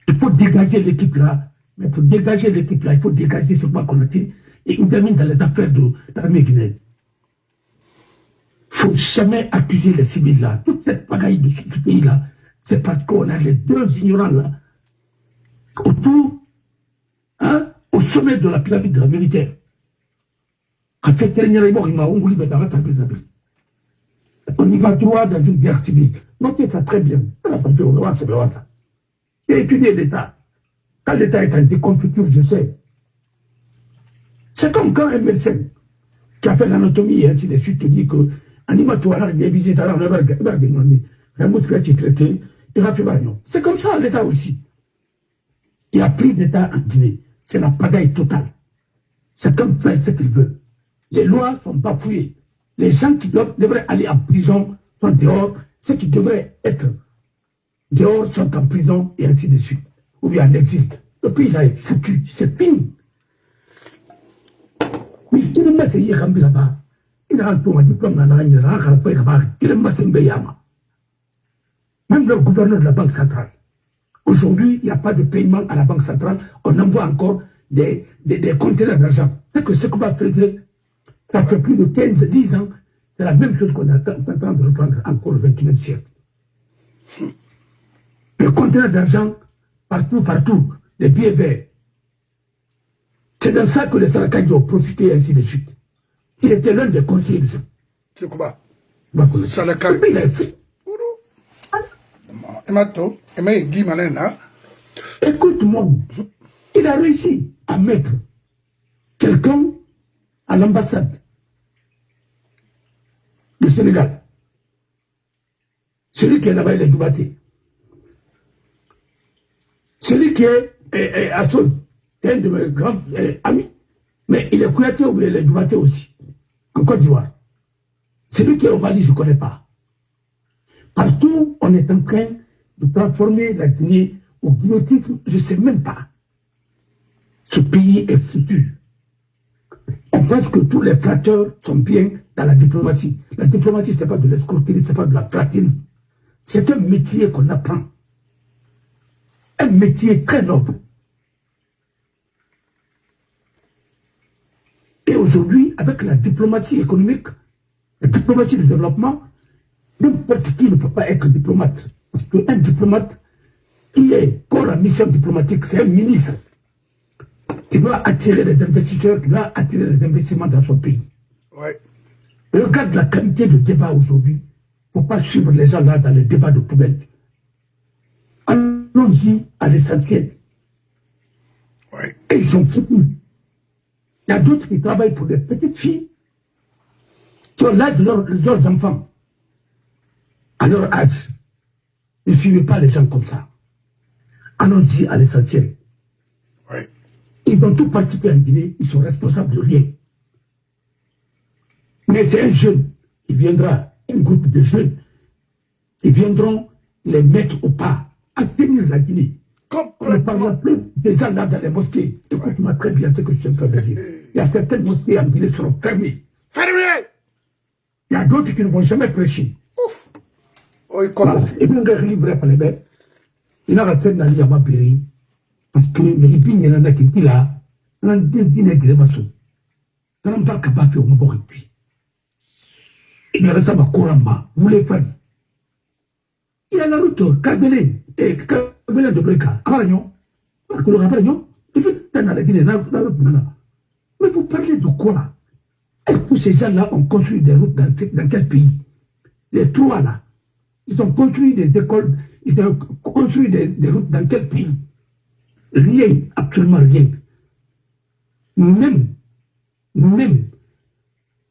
Il faut dégager l'équipe là. Mais pour dégager l'équipe là, il faut dégager ce qu'on a fait et une termine dans les affaires de l'armée guinéenne. Il ne faut jamais accuser les civils là. Toute cette pagaille de ce pays là, c'est parce qu'on a les 2 ignorants là autour, hein, au sommet de la pyramide de la militaire. On y va droit dans une guerre civile. Notez ça très bien. J'ai étudié l'État. Quand l'État est en déconfiture, je sais. C'est comme quand un médecin qui a fait l'anatomie et ainsi de suite te dit que c'est comme ça l'État aussi. Il a pris l'État en Guinée. C'est la pagaille totale. Chacun fait ce qu'il veut. Les lois sont bafouées. Les gens qui devraient aller en prison sont dehors. Ceux qui devraient être dehors sont en prison et ainsi de suite. Ou bien en exil. Le pays là est foutu. C'est fini. Mais il ne m'a essayé de là-bas. Il a un peu de diplôme dans il ne m'a essayé même le gouverneur de la Banque centrale. Aujourd'hui, il n'y a pas de paiement à la Banque centrale. On envoie encore des conteneurs d'argent. C'est que ce qu'on va faire, ça fait plus de 15-10 ans. C'est la même chose qu'on est en train de reprendre encore au XXIe siècle. Le conteneur d'argent, partout, les billets verts. C'est dans ça que les Sarakaïs ont profité ainsi de suite. Il était l'un des conseillers de ça. C'est quoi? Sarakaïs. Il a fait. Écoute-moi, il a réussi à mettre quelqu'un à l'ambassade du Sénégal. Celui qui est là-bas, il est Dubaté. Celui qui est à Saul, c'est un de mes grands amis. Mais il est Kouyaté ou il est Dubaté aussi, en Côte d'Ivoire. Celui qui est au Mali, je ne connais pas. Partout, on est en train de transformer la Guinée au guillotisme, je ne sais même pas. Ce pays est foutu. On pense que tous les flatteurs sont bien dans la diplomatie. La diplomatie, ce n'est pas de l'escroquerie, ce n'est pas de la flatterie. C'est un métier qu'on apprend. Un métier très noble. Et aujourd'hui, avec la diplomatie économique, la diplomatie du développement, n'importe qui ne peut pas être diplomate. Parce qu'un diplomate qui est pour la mission diplomatique, c'est un ministre qui doit attirer les investisseurs, qui doit attirer les investissements dans son pays. Ouais. Regarde la qualité de débat aujourd'hui. Il ne faut pas suivre les gens là dans les débats de poubelle. Allons-y à l'essentiel. Ouais. Et ils sont foutus. Il y a d'autres qui travaillent pour des petites filles qui ont l'âge de leurs enfants. À leur âge. Ne suivez pas les gens comme ça. Allons-y à l'essentiel. Oui. Ils ont tout participé en Guinée, ils sont responsables de rien. Mais c'est un jeune, il viendra, un groupe de jeunes, ils viendront les mettre au pas, assainir la Guinée. On ne parlera plus des gens là dans les mosquées. Écoute-moi très bien ce que je suis en train de dire. Il y a certaines mosquées en Guinée qui seront fermées. Fermées! Il y a d'autres qui ne vont jamais prêcher. Ouf! Et puis on va livrer par les bêtes. Il y a la scène d'aller à ma péri. Parce que les épines, il y en a qui sont là. On a dit qu'il y a des maçons. On n'a pas capable de faire un bon répit. Il y a ça, ma couramba. Vous les faites. Il y a la route, Kabelé, et Kabelé de Breka, Aragnon, mais vous parlez de quoi? Est-ce que ces gens-là ont construit des routes dans quel pays? Les trois là, ils ont construit des écoles, ils ont construit des routes dans quel pays? Rien, absolument rien. Même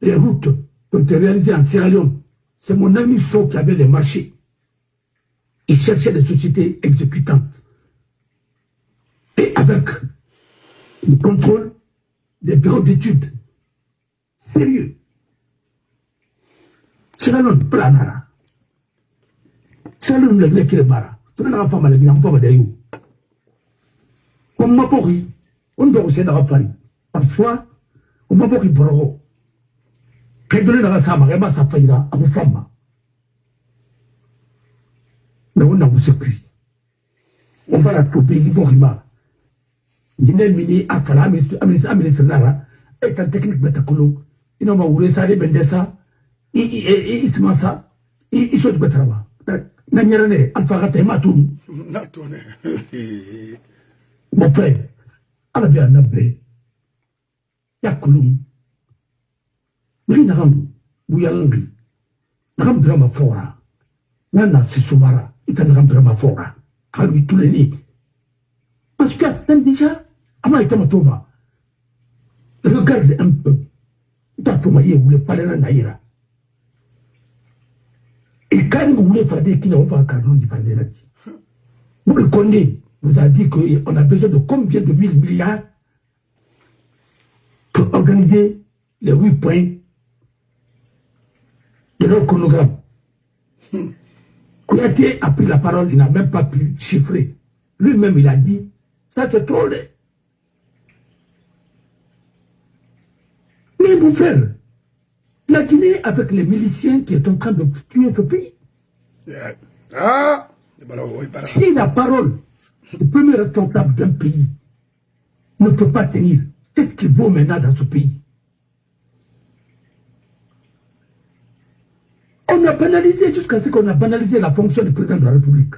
les routes qui ont été réalisées en Sierra Leone, c'est mon ami Faux qui avait les marchés. Il cherchait des sociétés exécutantes. Et avec le contrôle des bureaux d'études. Sérieux. Sierra Leone, planara. Sierra Leone, le grec qui est mara. Tu n'as pas mal de gens, d'ailleurs. Comme ma pourri, on doit aussi dans la farine. Parfois, on m'a pourri pour eux. Quand on est dans la samara, ça faillira à vos femmes. Mais on a aussi pu. On va la couper, il faut rimer. Il y a mini à faire la ministre Nara, et un technique betacolo. Il n'a pas voulu ça, les bendessa, il se masse ça, il saute betrava. N'ayane, alpha matou. Mon frère, à la bien nabé, Yakulum, Rinam, Bouyangi, Rambrama Fora, Nana Sisumara. Il est en train de fora. À lui tous les lits. Parce que déjà, avant il était Thomas. Regarde un peu. Thomas, il voulait parler à Naïra. Et quand vous voulez faire des kilos, on va encore nous parler là-dessus. Vous le connaissez. Vous avez dit qu'on a besoin de combien de 1000 milliards pour organiser les 8 points de leur chronogramme. Kouyaté a pris la parole, il n'a même pas pu chiffrer. Lui-même, il a dit, ça c'est trop laid. Mais mon frère, la Guinée avec les miliciens qui est en train de tuer ce pays. Si la parole du premier responsable d'un pays ne peut pas tenir, qu'est-ce qu'il vaut maintenant dans ce pays? On a banalisé jusqu'à ce qu'on a banalisé la fonction du président de la République.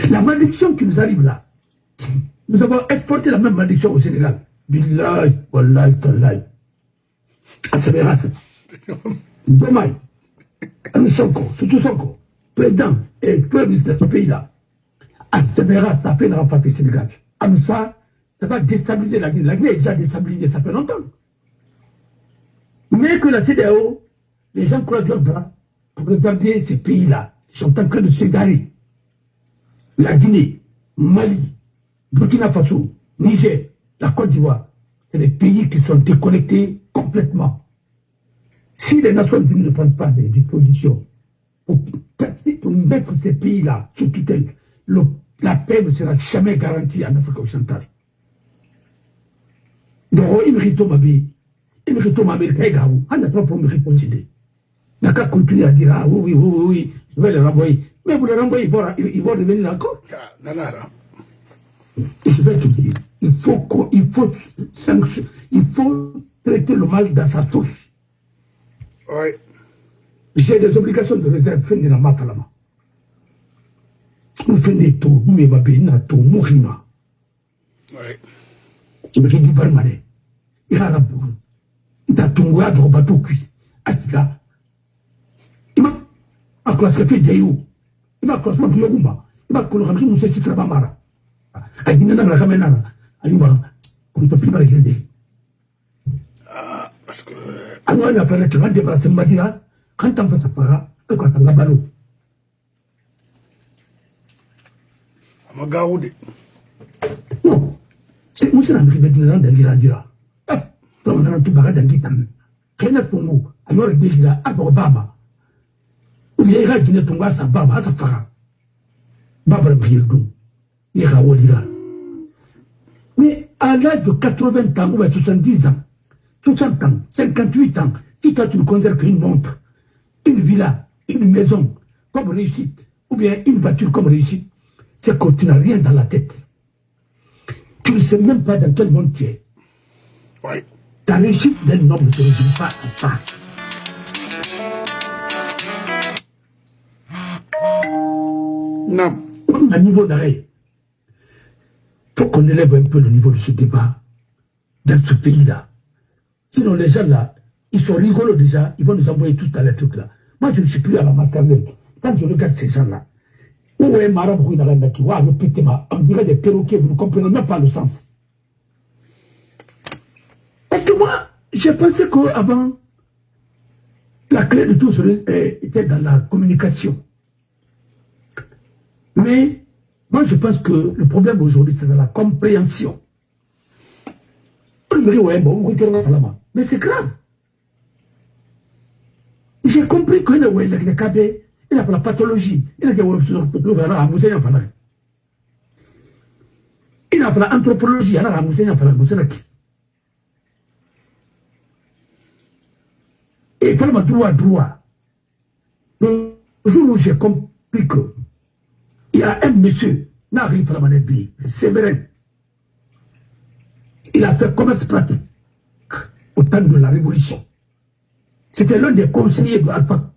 La malédiction qui nous arrive là, nous avons exporté la même malédiction au Sénégal. Billahi, wallahi, tallahi. Asseveras. Dommage. Sonko, surtout Sonko, président et premier ministre de ce pays-là. Asseveras, ça fait une renfort au Sénégal. Anoussa, ça va déstabiliser la Guinée. La Guinée est déjà déstabilisée, ça fait longtemps. Mais que la CEDEAO, les gens croisent leurs bras pour regarder ces pays-là. Ils sont en train de s'égarer. La Guinée, Mali, Burkina Faso, Niger, la Côte d'Ivoire, c'est des pays qui sont déconnectés complètement. Si les Nations Unies ne prennent pas des dispositions pour mettre ces pays-là sous tutelle, la paix ne sera jamais garantie en Afrique occidentale. Donc, il mérite ma Gaou, on n'a pas pour me répondre. Il n'a qu'à continuer à dire, ah oui, je vais les renvoyer. Mais vous les renvoyez, ils vont revenir encore. Et je vais te dire, il faut traiter le mal dans sa source. Oui. J'ai des obligations de réserve, fait dans ma palama. On fait des tours, mais ma béna, tour, mourima. Oui. Je me dis, Barmané, il a la bourre. Il a ton goût à bateau cuit. Asika. Il m'a classé fait des you. Il m'a classé de Yoruma. Il m'a classé de Moussé Trabamara. A dit, non, la ramena. Alima, on ne peut plus m'arrêter. Ah, parce que. Alors, il a fait que l'un des bras de Madira, quand on fait sa para, et quand on a ballot. Amagaoudi. Non. C'est où c'est la Ribédina d'Angira. From the Tubaga d'Angitam. Kena Tongo, alors Désira, Abobama. Ou Yera Dine Tonga, sa Baba, sa Fara. Baba Bildou. Yera Wolira. Mais à l'âge de 80 ans, ou à 70 ans, 60 ans, 58 ans, si toi tu ne considères qu'une montre, une villa, une maison comme réussite, ou bien une voiture comme réussite, c'est que tu n'as rien dans la tête. Tu ne sais même pas dans quel monde tu es. Oui. Ta réussite d'un homme ne se résume pas à ça. Non. À niveau d'arrêt, il faut qu'on élève un peu le niveau de ce débat dans ce pays-là. Sinon, les gens là, ils sont rigolos déjà, ils vont nous envoyer tout à les trucs là. Moi, je ne suis plus à la maternelle. Quand je regarde ces gens-là, où est Maraboui dans la nature, on dirait des perroquets, vous ne comprenez même pas le sens. Parce que moi, j'ai pensé qu'avant, la clé de tout était dans la communication. Mais moi, je pense que le problème aujourd'hui, c'est dans la compréhension. Mais c'est grave. J'ai compris que le Kabé, il a la pathologie. Il a l'anthropologie. Et il faut le droit. Le jour où j'ai compris que il y a un monsieur, Séverin, il a fait commerce pratique au temps de la Révolution. C'était l'un des conseillers de Alpha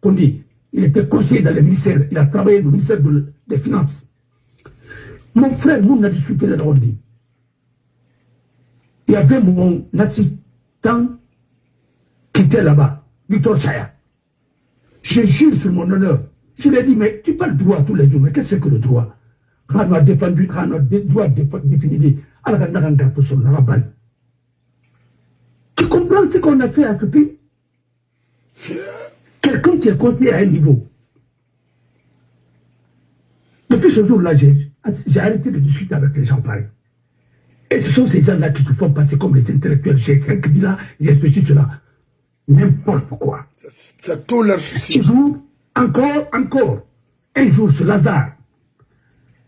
Condé. Il était conseiller dans le ministère, il a travaillé au ministère des Finances. Mon frère, nous, on a discuté de Rondé. Il y avait mon assistant qui était là-bas, Victor Chaya. Je jure sur mon honneur. Je lui ai dit, mais tu parles droit tous les jours, mais qu'est-ce que le droit? On a défendu, on a droit défini. Tu comprends ce qu'on a fait à ce pays? Quelqu'un qui est conseillé à un niveau. Depuis ce jour-là, j'ai arrêté de discuter avec les gens pareils. Et ce sont ces gens-là qui se font passer comme les intellectuels. J'ai 5 villas, j'ai ceci, cela. N'importe quoi. C'est tout leur souci. Encore, un jour, ce Lazare,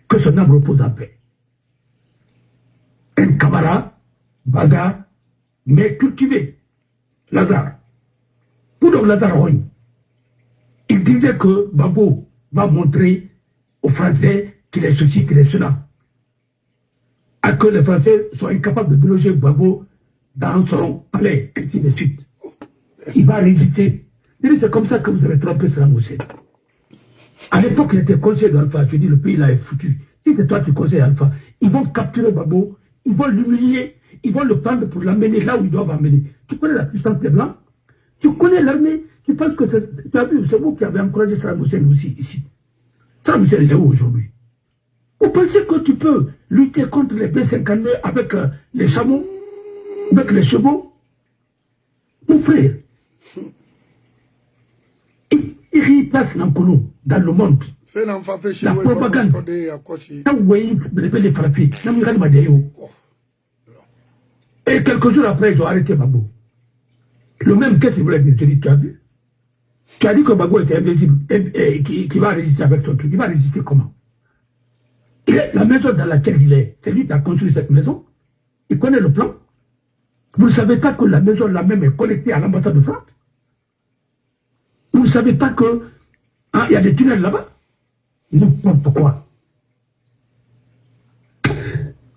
que son âme repose en paix. Un camarade, bagarre, mais cultivé. Lazare. Pour donc Lazare Roy, il disait que Babo va montrer aux Français qu'il est ceci, qu'il est cela. À que les Français sont incapables de loger Babo dans son palais, ainsi de suite. Il va résister. C'est comme ça que vous avez trompé Saddam Hussein. À l'époque, il était conseiller d'Alpha. Je dis, le pays là est foutu. Si c'est toi qui conseilles Alpha, ils vont capturer Babo, ils vont l'humilier, ils vont le prendre pour l'amener là où ils doivent amener. Tu connais la puissance des Blancs? Tu connais l'armée? Tu penses que tu as vu, c'est vous qui avez encouragé Saddam Hussein aussi ici. Saddam Hussein, il est où aujourd'hui? Vous pensez que tu peux lutter contre les B-52 avec les chameaux, avec les chevaux? Mon frère, il passe dans le monde. La propagande. Et quelques jours après, ils ont arrêté Babo. Le même qu'est-ce qu'il voulait dire, tu as vu? Tu as dit que Babo était invisible et qui va résister avec ton truc. Il va résister comment? La maison dans laquelle il est, c'est lui qui a construit cette maison. Il connaît le plan. Vous ne savez pas que la maison là même est connectée à l'ambassade de France? Vous ne savez pas que il y a des tunnels là-bas? N'importe quoi.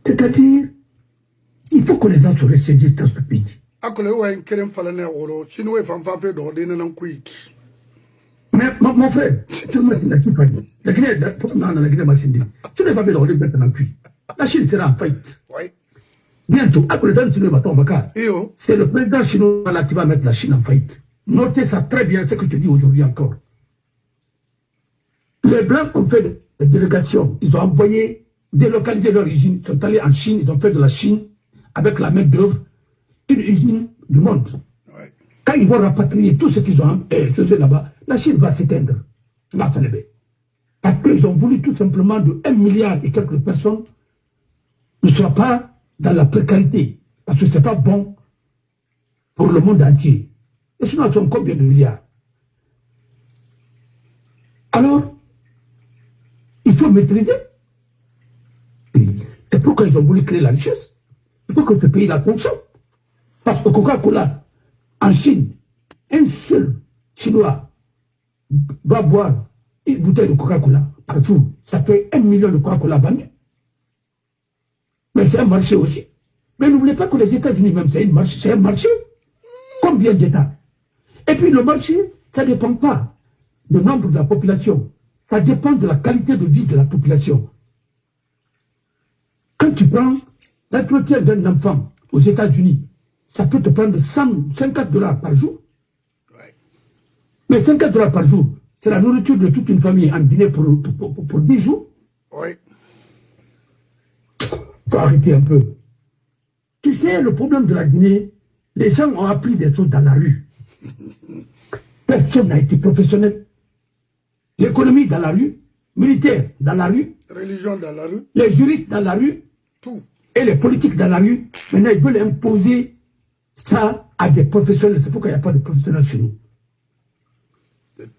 C'est-à-dire, il faut que les gens se ressaisissent dans ce pays. Mais mon frère, tu n'as pas fait de rôler maintenant puis. La Chine sera en faillite. Bientôt, après le temps, c'est le président chinois là qui va mettre la Chine en faillite. Notez ça très bien, ce que je te dis aujourd'hui encore. Les Blancs ont fait des délégations. Ils ont envoyé, délocalisé leur usine. Ils sont allés en Chine. Ils ont fait de la Chine, avec la main d'œuvre, une usine du monde. Ouais. Quand ils vont rapatrier tout ce qu'ils ont fait là-bas, la Chine va s'éteindre. Parce qu'ils ont voulu tout simplement de 1 milliard et quelques personnes ne soient pas dans la précarité, parce que ce n'est pas bon pour le monde entier. Et sinon, ils sont combien de milliards? Alors, il faut maîtriser. C'est pourquoi ils ont voulu créer la richesse. Il faut que ce pays la consomme. Parce que Coca-Cola, en Chine, un seul Chinois doit boire une bouteille de Coca-Cola par jour. Ça fait 1 million de Coca-Cola par année. Mais c'est un marché aussi. Mais n'oubliez pas que les États-Unis, même, c'est un marché. Combien d'États? Et puis le marché, ça ne dépend pas du nombre de la population. Ça dépend de la qualité de vie de la population. Quand tu prends l'entretien d'un enfant aux États-Unis, ça peut te prendre $50 par jour. Ouais. Mais $50 par jour, c'est la nourriture de toute une famille en Guinée pour 10 jours. Oui. Faut arrêter un peu. Tu sais, le problème de la Guinée, les gens ont appris des choses dans la rue. Personne n'a été professionnel. L'économie dans la rue, militaire dans la rue, religion dans la rue, les juristes dans la rue, tout. Et les politiques dans la rue. Maintenant, ils veulent imposer ça à des professionnels. C'est pourquoi il n'y a pas de professionnels chez nous.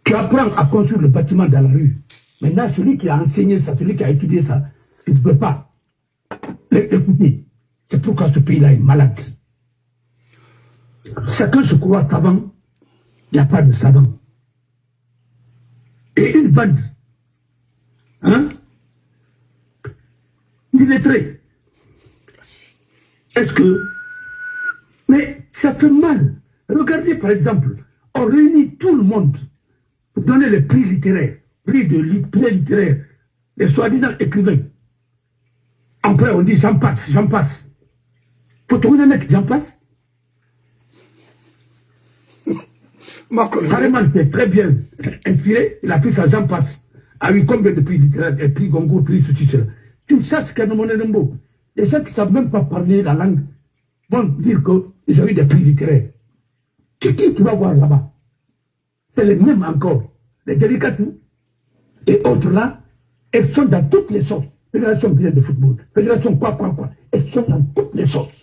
Tu apprends à construire le bâtiment dans la rue. Maintenant, celui qui a enseigné ça, celui qui a étudié ça, il ne peut pas l'écouter. C'est pourquoi ce pays-là est malade. Chacun se croit savant, il n'y a pas de savant. Et une bande, hein, illettrée. Est-ce que... Mais ça fait mal. Regardez par exemple, on réunit tout le monde pour donner les prix littéraires, prix littéraires, les soi-disant écrivains. Après on dit j'en passe, j'en passe. Faut trouver un mec j'en passe. Carrément, c'est très bien inspiré, il a pris ça, j'en passe. A eu combien de prix littéraires, des prix Gongo, prix tout ça. Tu ne sais ce qu'est le mot. Les gens qui ne savent même pas parler la langue vont dire qu'ils ont eu des prix littéraires. Qui tu vas voir là-bas? C'est les mêmes encore. Les Delicatou et autres là, elles sont dans toutes les sortes. Fédération guinéenne de football, fédération quoi. Elles sont dans toutes les sortes.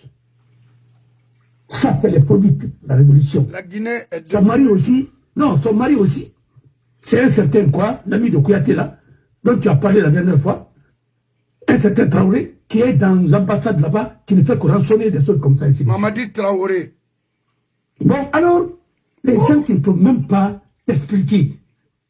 Ça, c'est les produits de la révolution. La Guinée est son mari aussi, non, son mari aussi, c'est un certain quoi, l'ami de Kouyaté là, dont tu as parlé la dernière fois, un certain Traoré, qui est dans l'ambassade là-bas, qui ne fait que rançonner des choses comme ça ici. Mamadi Traoré. Bon, alors, les gens qui ne peuvent même pas expliquer.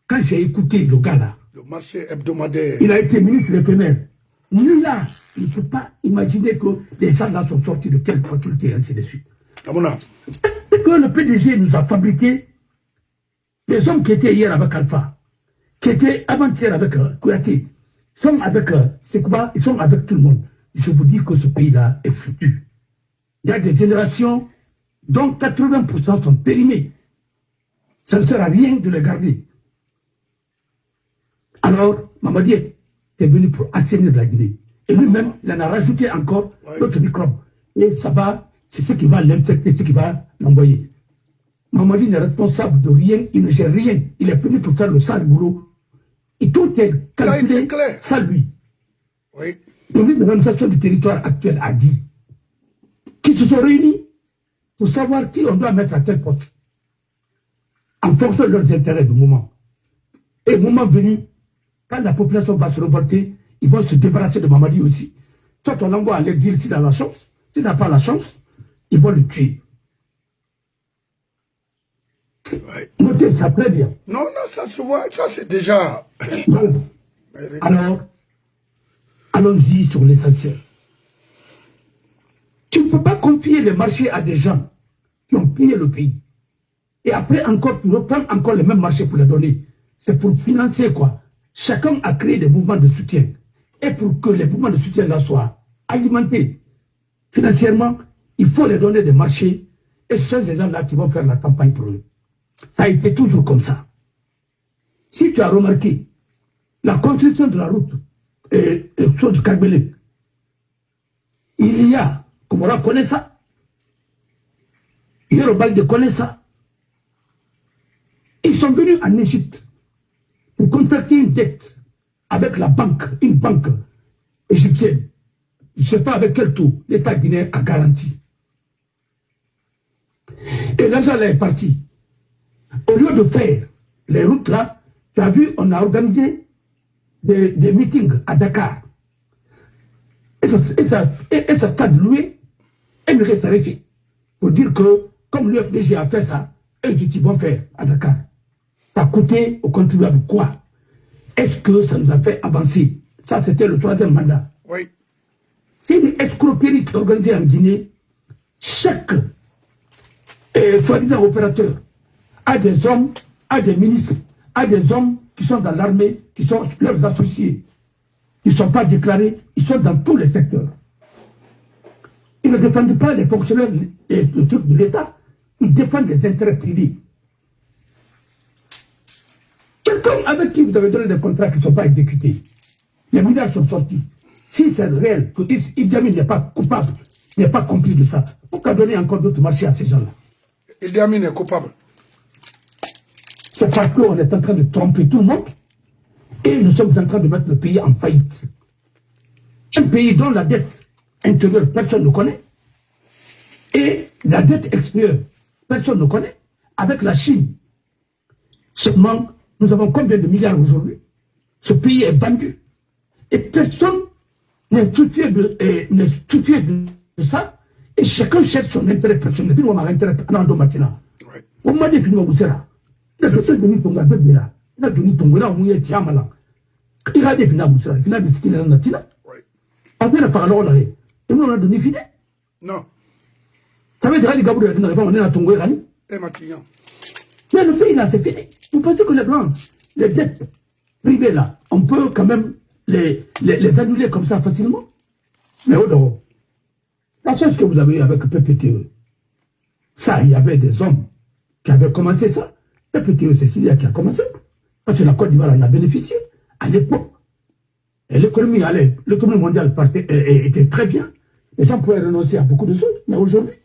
Quand j'ai écouté le gars là, le marché hebdomadaire, il a été ministre des Plénières. Lui là, il ne peut pas imaginer que les gens là sont sortis de quelle faculté, ainsi de suite. Et que le PDG nous a fabriqué les hommes qui étaient hier avec Alpha, qui étaient avant-hier avec Kouyaté, sont avec Sekouba, ils sont avec tout le monde. Je vous dis que ce pays-là est foutu. Il y a des générations dont 80% sont périmés. Ça ne sert à rien de les garder. Alors, Mamadi est venu pour assainir la Guinée. Et lui-même, il en a rajouté encore d'autres microbes. Et ça va, c'est ce qui va l'infecter, ce qui va l'envoyer. Mamadi n'est responsable de rien, il ne gère rien. Il est venu pour faire le sale boulot. Et tout est calculé sans lui. Oui. Le ministre de l'administration du territoire actuel a dit qu'ils se sont réunis pour savoir qui on doit mettre à tel poste. En fonction de leurs intérêts du moment. Et au moment venu, quand la population va se révolter, ils vont se débarrasser de Mamadi aussi. Soit on l'envoie à l'exil s'il a la chance. S'il n'a pas la chance, ils vont le tuer. Ouais. Notez ça très bien. Non, ça se voit, ça c'est déjà... Alors, allons-y sur l'essentiel. Tu ne peux pas confier les marchés à des gens qui ont pillé le pays. Et après encore, tu reprends encore les mêmes marchés pour les donner. C'est pour financer quoi? Chacun a créé des mouvements de soutien. Et pour que les mouvements de soutien là soient alimentés financièrement, il faut les donner des marchés. Et ce sont ces gens-là qui vont faire la campagne pour eux. Ça a été toujours comme ça. Si tu as remarqué, la construction de la route du Kagbele, il y a, Komora connaît ça, Yorubalde connaît ça. Ils sont venus en Égypte pour contracter une dette avec la banque, une banque égyptienne. je ne sais pas avec quel taux, l'État guinéen a garanti. Et l'argent là est parti. Au lieu de faire les routes là, tu as vu, on a organisé des meetings à Dakar. Et ça stade loué, Émiré Sarafi, pour dire que, comme l'UFDG a fait ça, eux ils vont faire à Dakar. Ça a coûté aux contribuables quoi? Est-ce que ça nous a fait avancer? Ça, c'était le 3e mandat. Oui. C'est une escroquerie qui est organisée en Guinée. Chaque soi-disant opérateur a des hommes, a des ministres, a des hommes qui sont dans l'armée, qui sont leurs associés. Ils ne sont pas déclarés, ils sont dans tous les secteurs. Ils ne défendent pas les fonctionnaires et le truc de l'État, ils défendent les intérêts privés. Quelqu'un avec qui vous avez donné des contrats qui ne sont pas exécutés, les milliards sont sortis. Si c'est réel que Idi Amin n'est pas coupable, n'est pas complice de ça, pourquoi donner encore d'autres marchés à ces gens-là? Idi Amin est coupable. C'est parce qu'on est en train de tromper tout le monde et nous sommes en train de mettre le pays en faillite. Un pays dont la dette intérieure, personne ne connaît, et la dette extérieure, personne ne connaît, avec la Chine. Seulement, nous avons combien de milliards aujourd'hui? Ce pays est vendu. Et personne n'est soucié de ça. Et chacun cherche son intérêt personnel. Puis on a intérêt personnel. On m'a dit que nous avons ça. Il a donné ton gars, il a donné ton gars, il a donné il a dit que nous avons ça. Il a dit que nous avons ça. Après la parole, et nous on a donné fini. Non. Ça veut dire que les gars, on est à ton gars. Et maintenant. Mais le pays là, c'est fini. Vous pensez que les dettes privées là, on peut quand même les annuler comme ça facilement? Mais au-dehors, la chose que vous avez eu avec PPTE, ça, il y avait des hommes qui avaient commencé ça. PPTE, c'est Syria qui a commencé. Parce que la Côte d'Ivoire en a bénéficié à l'époque. Et l'économie mondiale était très bien. Les gens pouvaient renoncer à beaucoup de choses. Mais aujourd'hui,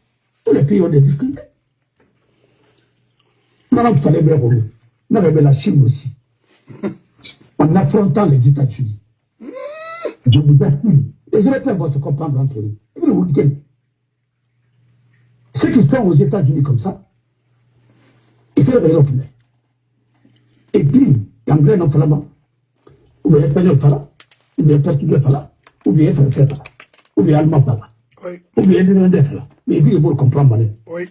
tous les pays ont des difficultés. Maintenant, il fallait bien rouler. On avait la Chine aussi. En affrontant les États-Unis. Je vous assure, les Européens vont se comprendre entre eux. Et puis vous dites, ceux qui sont aux États-Unis comme ça, ils sont les Européens. Et puis, l'anglais non flamand, ou bien l'espagnol pas là, ou bien le portugais pas là, ou bien le français pas là, ou bien l'allemand pas là, ou bien l'irlandais pas là. Mais puis, ils vont comprendre. Oui.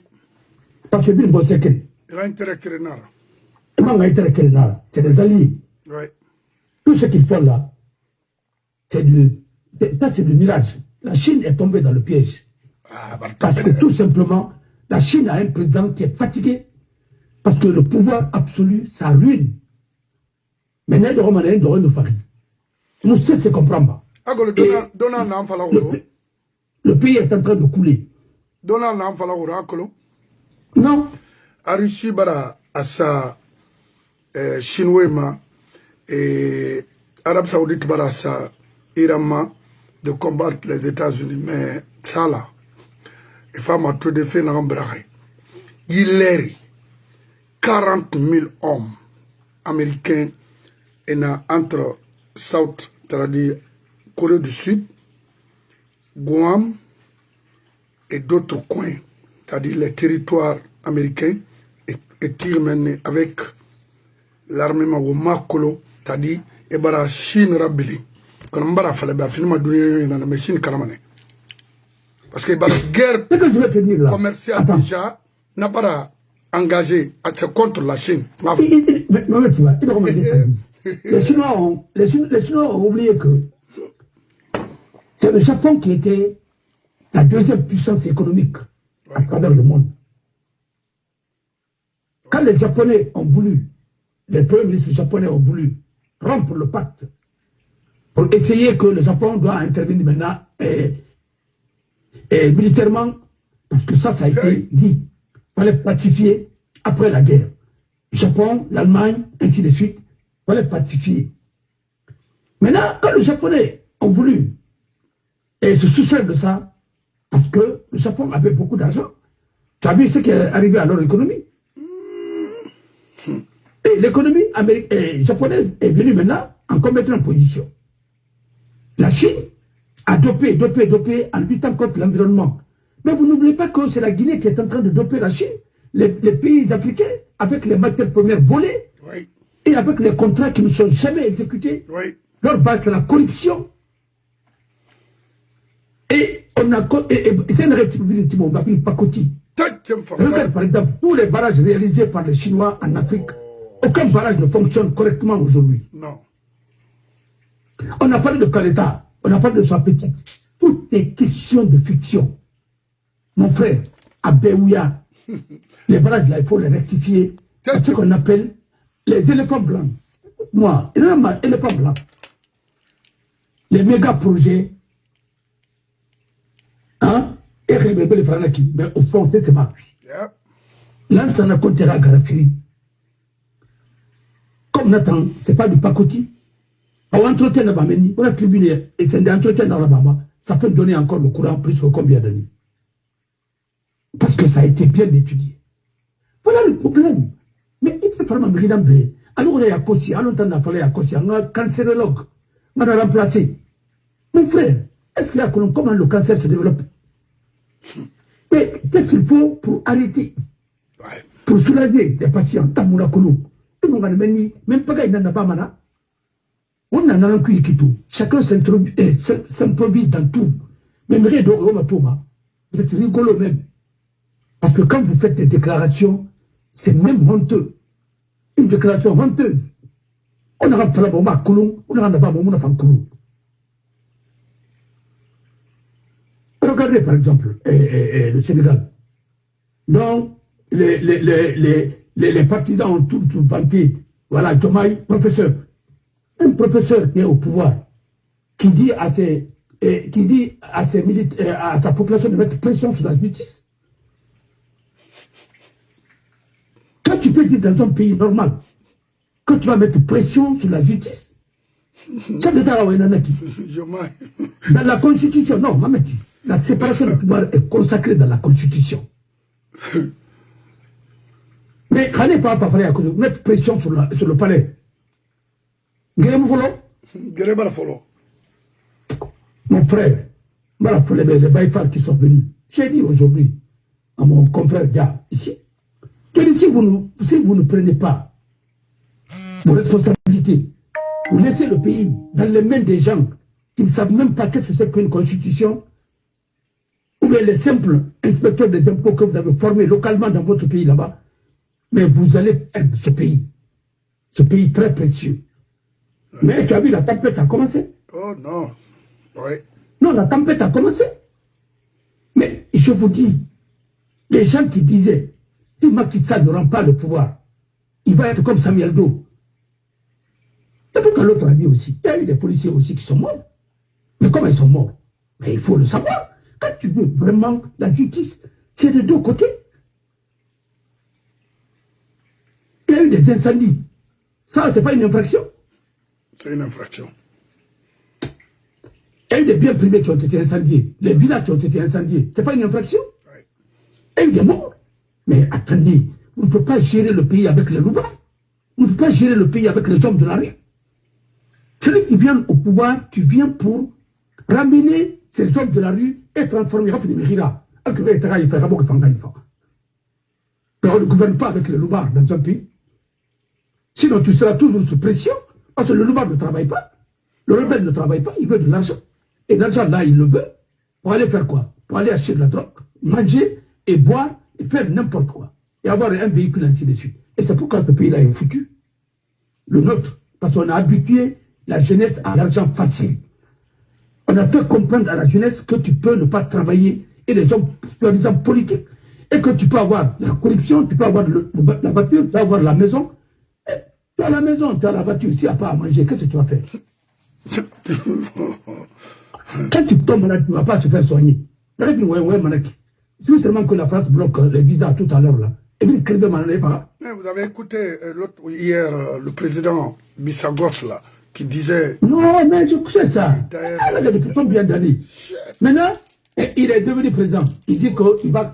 Parce que bien, c'est que. Il a intérêt que Renara. C'est des alliés. Oui. Tout ce qu'ils font là, c'est du mirage. La Chine est tombée dans le piège. Parce que tout simplement, la Chine a un président qui est fatigué. Parce que le pouvoir absolu, ça ruine. Mais nous cessons de comprendre. Le pays est en train de couler. Non. A Russie bara asa chinois et Arabie Saoudite bara asa Iran de combattre les États-Unis, mais ça là, il faut ma tout de fait n'a pas il est 40 000 hommes américains et entre South, c'est-à-dire Corée du Sud, Guam et d'autres coins, c'est-à-dire les territoires américains, et tire avec l'armement au Makolo, c'est-à-dire et bara Chine rabili. Quand on bara fallait finalement donner une machine caramane. Parce que la guerre commerciale déjà n'a pas engagé contre la Chine. Les Chinois ont oublié que c'est le Japon qui était la deuxième puissance économique à travers le monde. Quand les Japonais ont voulu, les premiers ministres japonais ont voulu rompre le pacte pour essayer que le Japon doit intervenir maintenant militairement, parce que ça a été dit, il fallait pacifier après la guerre. Le Japon, l'Allemagne, ainsi de suite, il fallait pacifier. Maintenant, quand les Japonais ont voulu se soustraire de ça, parce que le Japon avait beaucoup d'argent, tu as vu ce qui est arrivé à leur économie. Et l'économie japonaise est venue maintenant en commettant en position. La Chine, à doper, en luttant contre l'environnement. Mais vous n'oubliez pas que c'est la Guinée qui est en train de doper la Chine, les pays africains, avec les matières premières volées, Oui. et avec les contrats qui ne sont jamais exécutés. Oui. Leur base, c'est la corruption. Et on a, c'est une république, on va appeler Pakoti. Regarde par exemple tous les barrages réalisés par les Chinois en Afrique. Aucun barrage ne fonctionne correctement aujourd'hui. Non. On a parlé de Kaleta, on a parlé de Swapeti. Tout est question de fiction. Mon frère, à Béouya, les barrages là, il faut les rectifier. C'est ce qu'on appelle les éléphants blancs. Moi, il y a un éléphant blanc. Les méga projets, hein, et mais au fond, c'est ma vie. Là, ça n'a compté à Garafiri. Comme Nathan, ce n'est pas du pacoti. On entretient la Bameni, on a tribuné, et c'est d'entretien dans la Bama, ça peut donner encore le courant plus que combien d'années. Parce que ça a été bien étudié. Voilà le problème. Mais il faut faire un bridambe. Alors on est à Koti, à longtemps on a parlé à Koti, on a un cancérologue, on a remplacé. Mon frère, est-ce qu'il y a comment le cancer se développe? Mais qu'est-ce qu'il faut pour arrêter? Pour soulager les patients, Tamoula Kolo. Même pas qu'il n'a pas mana. On a un coup chacun s'improvise dans tout. Même rien de vous êtes rigolo même. Parce que quand vous faites des déclarations, c'est même honteux. Une déclaration honteuse. On a fait la bombe à Koulou, on a fait la bombe à Koulou. Regardez par exemple le Sénégal. Donc, les partisans ont tout vanté. Voilà, Diomaye, professeur. Un professeur qui est au pouvoir, qui dit à sa population de mettre pression sur la justice. Quand tu peux dire dans un pays normal que tu vas mettre pression sur la justice, ça veut dire dans la constitution, non, Mameti, la séparation du pouvoir est consacrée dans la constitution. Mais quand on parler à mettre pression sur le palais, mon frère, les baïfars qui sont venus, j'ai dit aujourd'hui à mon confrère Dia, ici, que si vous ne prenez pas vos responsabilités, vous laissez le pays dans les mains des gens qui ne savent même pas qu'est-ce que c'est qu'une constitution, ou bien les simples inspecteurs des impôts que vous avez formés localement dans votre pays là-bas, mais vous allez perdre ce pays très précieux. Mais tu as vu, la tempête a commencé. Oh non. Oui. Non, la tempête a commencé. Mais je vous dis, les gens qui disaient, si Macky Sall ne rend pas le pouvoir, il va être comme Samuel Doe. C'est pourquoi l'autre a dit aussi, il y a eu des policiers aussi qui sont morts. Mais comment ils sont morts? Mais il faut le savoir. Quand tu veux vraiment la justice, c'est de deux côtés. Il y a eu des incendies. Ça, c'est pas une infraction. C'est une infraction. Il y a eu des biens privés qui ont été incendiés. Les villages qui ont été incendiés. C'est pas une infraction. Oui. Il y a eu des morts. Mais attendez, vous ne pouvez pas gérer le pays avec les loups. Vous ne pouvez pas gérer le pays avec les hommes de la rue. Celui qui vient au pouvoir, tu viens pour ramener ces hommes de la rue et transformer. Mais on ne gouverne pas avec les loupards dans un pays. Sinon, tu seras toujours sous pression, parce que le loupard ne travaille pas. Le rebelle ne travaille pas, il veut de l'argent. Et l'argent, là, il le veut. Pour aller faire quoi? Pour aller acheter de la drogue, manger et boire et faire n'importe quoi. Et avoir un véhicule, ainsi de suite. Et c'est pourquoi ce pays-là est foutu. Le nôtre. Parce qu'on a habitué la jeunesse à l'argent facile. On a fait comprendre à la jeunesse que tu peux ne pas travailler et les hommes, soi-disant politiques, et que tu peux avoir la corruption, tu peux avoir la voiture, tu peux avoir la maison. Et tu as la maison, tu as la voiture, s'il n'y a pas à manger, qu'est-ce que tu vas faire? Quand tu tombes malade, tu ne vas pas te faire soigner. C'est seulement que la France bloque les visas tout à l'heure là. Et puis, vous avez écouté hier le président Bissagos là, qui disait... Non, mais je sais ça. Depuis combien d'années? Maintenant, il est devenu président. Il dit que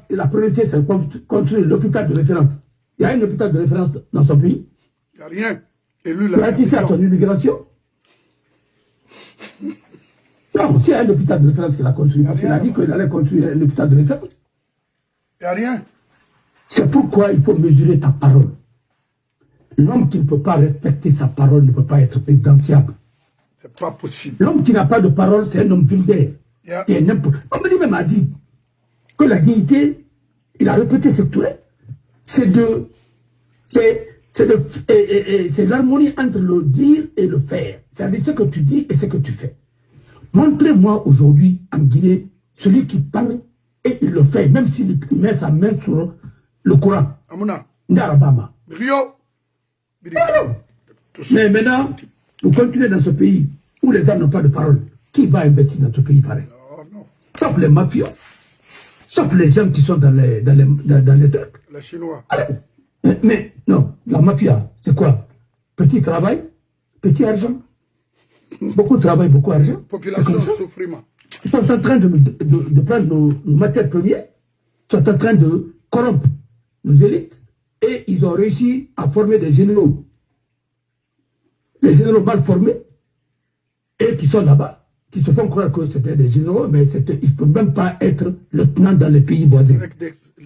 la priorité, c'est construire l'hôpital de référence. Il y a un hôpital de référence dans son pays. Il n'y a rien. Et lui, tu as assisté à ton immigration. Non, c'est un hôpital de référence qu'il a construit. Parce qu'il a dit qu'il allait construire un hôpital de référence. Il n'y a rien. C'est pourquoi il faut mesurer ta parole. L'homme qui ne peut pas respecter sa parole ne peut pas être présidentiable. C'est pas possible. L'homme qui n'a pas de parole, c'est un homme vulgaire. Yeah. On me dit même a dit que la dignité, il a répété ce tour, c'est l'harmonie entre le dire et le faire. C'est-à-dire ce que tu dis et ce que tu fais. Montrez-moi aujourd'hui en Guinée celui qui parle et il le fait, même s'il met sa main sur le Coran. Amuna. Ndarabama. Rio. Mais maintenant, vous continuez dans ce pays où les gens n'ont pas de parole. Qui va investir dans ce pays pareil? Sauf les mafieux, sauf les gens qui sont dans les trucs. Les Chinois. Mais non, la mafia, c'est quoi? Petit travail, petit argent. Beaucoup de travail, beaucoup d'argent. Population souffriment. Ils sont en train de prendre nos matières premières, ils sont en train de corrompre nos élites, et ils ont réussi à former des généraux. Les généraux mal formés, et qui sont là-bas, qui se font croire que c'était des généraux, mais ils ne peuvent même pas être lieutenants dans les pays voisins. Avec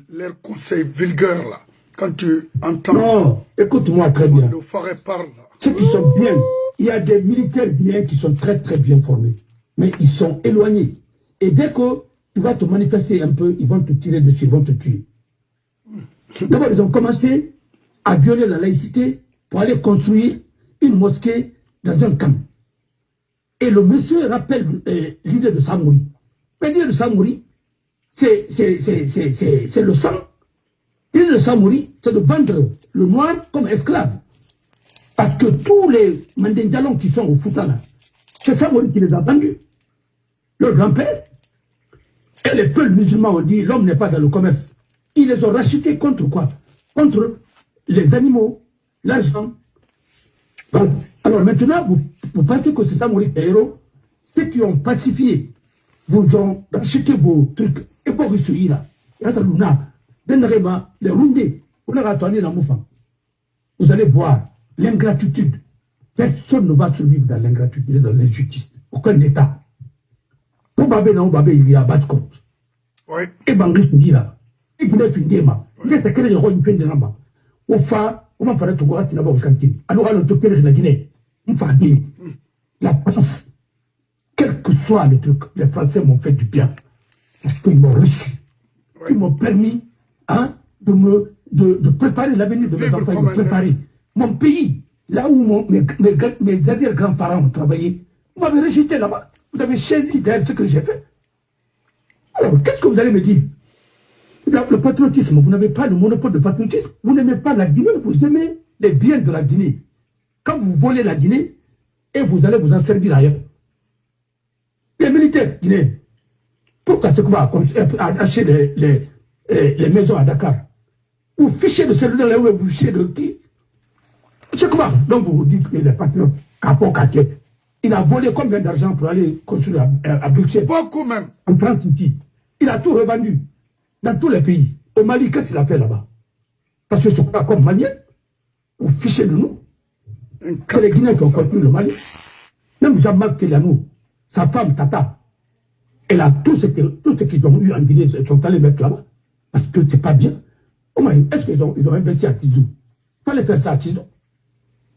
leurs conseils vulgaires, là, quand tu entends... Non, écoute-moi très bien. Le forêt parle. Ceux qui sont bien, il y a des militaires bien qui sont très très bien formés, mais ils sont éloignés. Et dès que tu vas te manifester un peu, ils vont te tirer dessus, ils vont te tuer. D'abord, ils ont commencé à violer la laïcité pour aller construire une mosquée dans un camp. Et le monsieur rappelle l'idée de Samouri. L'idée de Samouri, c'est le sang. L'idée de Samouri, c'est de vendre le noir comme esclave. Parce que tous les Mandingalons qui sont au Foutala, c'est Samouri qui les a vendus. Leur grand-père. Et les peuples musulmans ont dit, l'homme n'est pas dans le commerce. Ils les ont rachetés contre quoi? Contre les animaux, l'argent. Voilà. Alors maintenant, vous pensez que c'est Samouri et héros? Ceux qui ont pacifié, vous ont racheté vos trucs. Et pour réussir là, vous allez voir l'ingratitude. Personne ne va survivre dans l'ingratitude et dans l'injustice. Aucun État. Il y a battre compte. Oui. Et Bangui se dit là. Et vous avez fini, ma. Vous avez créé le rôle du pays de l'amba. Au fa, on va faire tout voir, tu n'as pas canté. Alors, on te perd la Guinée. On va dire, la France, quel que soit le truc, les Français m'ont fait du bien. Parce qu'ils m'ont reçu. Ils m'ont permis hein, de préparer l'avenir de mes enfants, de préparer mon pays. Là où mes arrière-grands-parents ont travaillé, vous m'avez rejeté là-bas. Vous avez choisi derrière ce que j'ai fait. Alors, qu'est-ce que vous allez me dire? Le patriotisme, vous n'avez pas le monopole de patriotisme. Vous n'aimez pas la Guinée, vous aimez les biens de la Guinée. Quand vous volez la Guinée, et vous allez vous en servir ailleurs. Les militaires guinéens, pourquoi c'est qu'on va acheter les maisons à Dakar? Vous fichez de celui-là, là où vous fichez de qui? C'est comment? Donc vous vous dites que les patriotes, Capon Kaket, il a volé combien d'argent pour aller construire à Bruxelles? Beaucoup même. En France ici. Il a tout revendu. Dans tous les pays. Au Mali, qu'est-ce qu'il a fait là-bas? Parce que ce qu'on a comme Malien, vous fichez de nous. C'est les Guinéens qui ont construit le Mali. Même Jean-Marc Telianou, sa femme Tata, elle a tout ce qu'ils ont eu en Guinée, ils sont allés mettre là-bas. Parce que c'est pas bien. Est-ce qu'ils ont investi à Tizou? Il fallait faire ça à Tizou.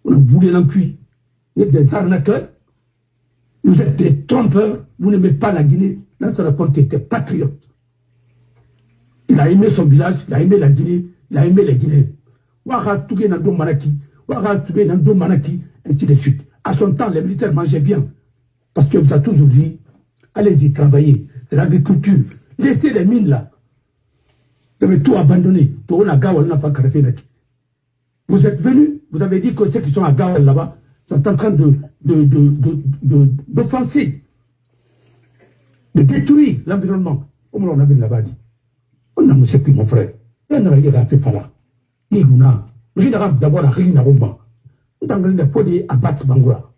Vous voulez l'encuire. Vous êtes des arnaqueurs. Vous êtes des trompeurs. Vous n'aimez pas la Guinée. Là, ça raconte était patriote. Il a aimé son village, il a aimé la Guinée, il a aimé les Guinéens. Ainsi de suite. À son temps, les militaires mangeaient bien. Parce que vous avez toujours dit, allez-y, travaillez. C'est l'agriculture. Laissez les mines là. Vous avez tout abandonné. Vous êtes venus, vous avez dit que ceux qui sont à Gawal là-bas sont en train d'offenser, de détruire l'environnement. Comme on a vu là-bas dit. On a monsieur mon frère. On a fait Fala. Il y a d'abord à Rinabomba. On a fait abattre Bangoura.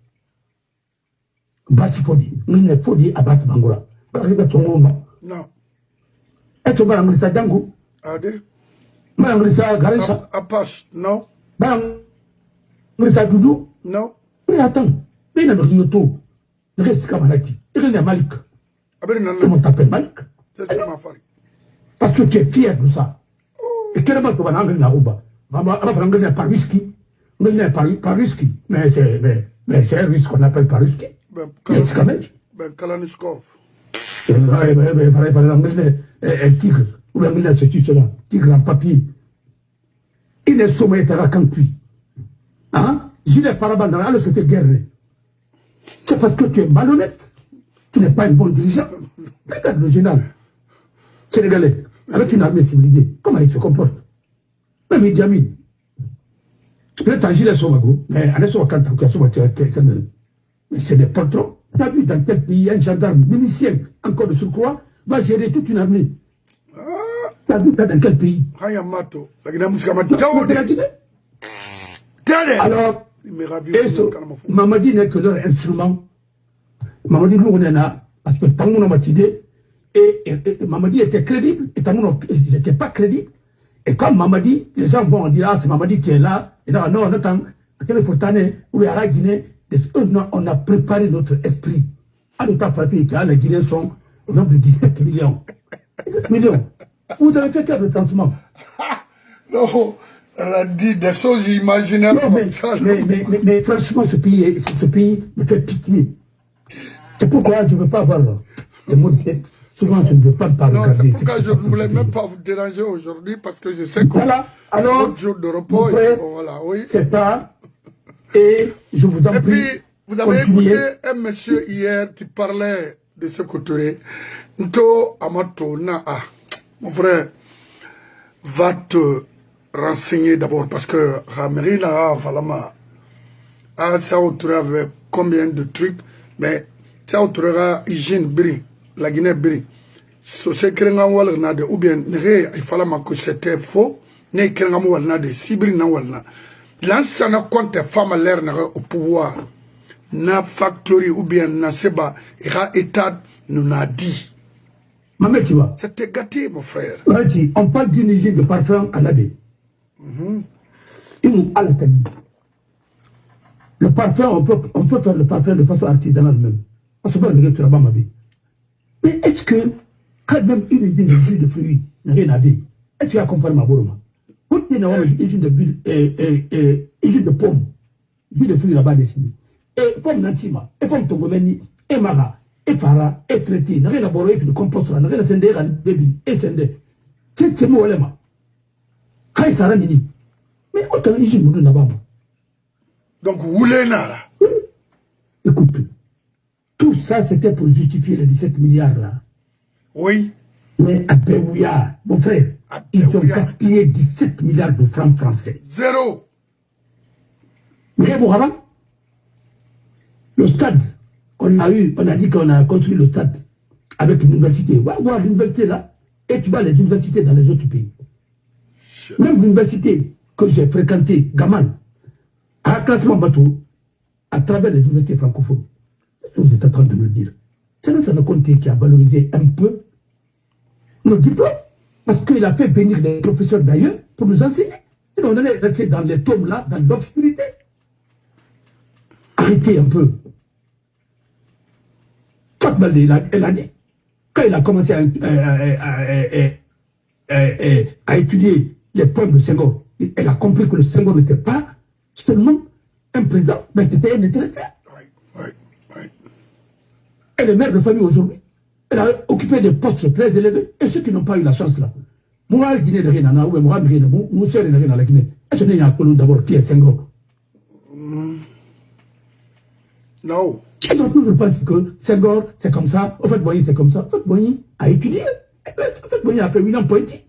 Basifodi. On a fait abattre Bangoura. Non. Est-ce que vous avez dit Dango? Ade. Marangrisa Garisha. Apache, non. Marangrisa Doudou. Non. Mais attends. Mais il y a le Rioto. Le reste Kamalaki. Il est Malik. Tout le monde t'appelle Malik. Parce que tu es fier de ça. Et quel est le problème de la Rouba? On va par whisky. On va par whisky. Mais c'est un risque qu'on appelle par whisky. C'est quand même. Kalaniskov. Un tigre. Ou bien ceci, cela. Tigre en papier. Il est sommet de la cancui. Hein? Gilet parabande, alors c'était guerre. C'est parce que tu es malhonnête. Tu n'es pas un bon dirigeant. Regarde le général sénégalais, avec une armée civilisée, comment il se comporte? Même Idi Amin. Peut-être un gilet somago, mais en essayant quand mais c'est des patrons. Tu as vu dans quel pays un gendarme milicien, encore de surcroît, va gérer toute une armée? Tu as vu ça dans quel pays? Alors, Mamadi n'est que leur instrument. Mamadi nous on est là, parce que tant qu'on a matidé, et Mamadi était crédible, et tant qu'on n'était pas crédible. Et comme Mamadi, les gens vont dire, ah c'est Mamadi qui est là, et là, non, on attend, à quel faut tanner, ou à la Guinée, on a préparé notre esprit. À l'état frappé, les Guinéens sont au nombre de 17 millions. 17 millions. Vous avez fait quel retentissement? Non. Elle a dit des choses imaginables comme ça. Mais franchement, ce pays me fait pitié. C'est pourquoi je ne veux pas avoir des mots de tête. Souvent, je ne veux pas me parler. Non, c'est pourquoi je ne voulais même pas vous déranger aujourd'hui, parce que je sais que voilà. Alors, votre jour de repos. Bon, voilà, oui. C'est ça. Et je vous en prie. Et puis, vous avez écouté un monsieur hier qui parlait de ce côté. Nto Amato na mon frère, va te renseigner d'abord, parce que Ramiri n'a pas ça avec combien de trucs, mais ça autoura hygiène bri, la Guinée bri. C'est créant wal nade ou bien il fallait que c'était faux, ne créant wal nade sibri na walna. L'ancien compte femme l'air au pouvoir, na factory ou bien na seba ira état nous n'a dit. Maman, tu vois. C'était gâté, mon frère. On parle d'une hygiène de parfum à l'abbé. Le parfum, on peut faire le parfum de façon artisanale même. On se peut le mettre là-bas, ma vie. Mais est-ce que, quand même une usine de jus de fruits n'a rien à dire, est-ce qu'il y a comparé ma bourma? Quand il y a une usine de pommes, jus de fruits là-bas dessiné, et pomme Nansima, et pomme Togomeni, et Mara, et Fara, et traité, n'a rien à boire, et puis le compost, n'a rien à sender, et sender. C'est moi, Olema. Mais autant il y a donc, vous voulez là? Écoute, tout ça c'était pour justifier les 17 milliards là. Oui. Mais à Béouya, mon frère, ils ont gaspillé 17 milliards de francs français. Zéro. Mais bon, le stade qu'on a eu, on a dit qu'on a construit le stade avec une université. Va voir l'université là, et tu vois les universités dans les autres pays. Même l'université que j'ai fréquentée, Gaman, à un classement bateau, à travers les universités francophones. C'est ce que vous êtes en train de me dire. C'est là Lansana Conté qui a valorisé un peu nos diplômes, parce qu'il a fait venir des professeurs d'ailleurs pour nous enseigner. Et on allait rester dans les tomes là, dans l'obscurité. Arrêtez un peu. Fatma elle a dit, quand il a commencé à étudier les poèmes de Senghor, elle a compris que le Senghor n'était pas seulement un président, mais c'était un intellectuel. Elle est mère de famille aujourd'hui. Elle a occupé des postes très élevés. Et ceux qui n'ont pas eu la chance là, moi, Guinée de Renana, ou moi, nous sommes dans la Guinée. Est-ce qu'il y a d'abord qui est Senghor? Non. Et donc, je pense que Senghor, c'est comme ça. Au fait, Boigny, c'est comme ça. En fait, Boigny a étudié. En fait, Boigny a fait William Pointy.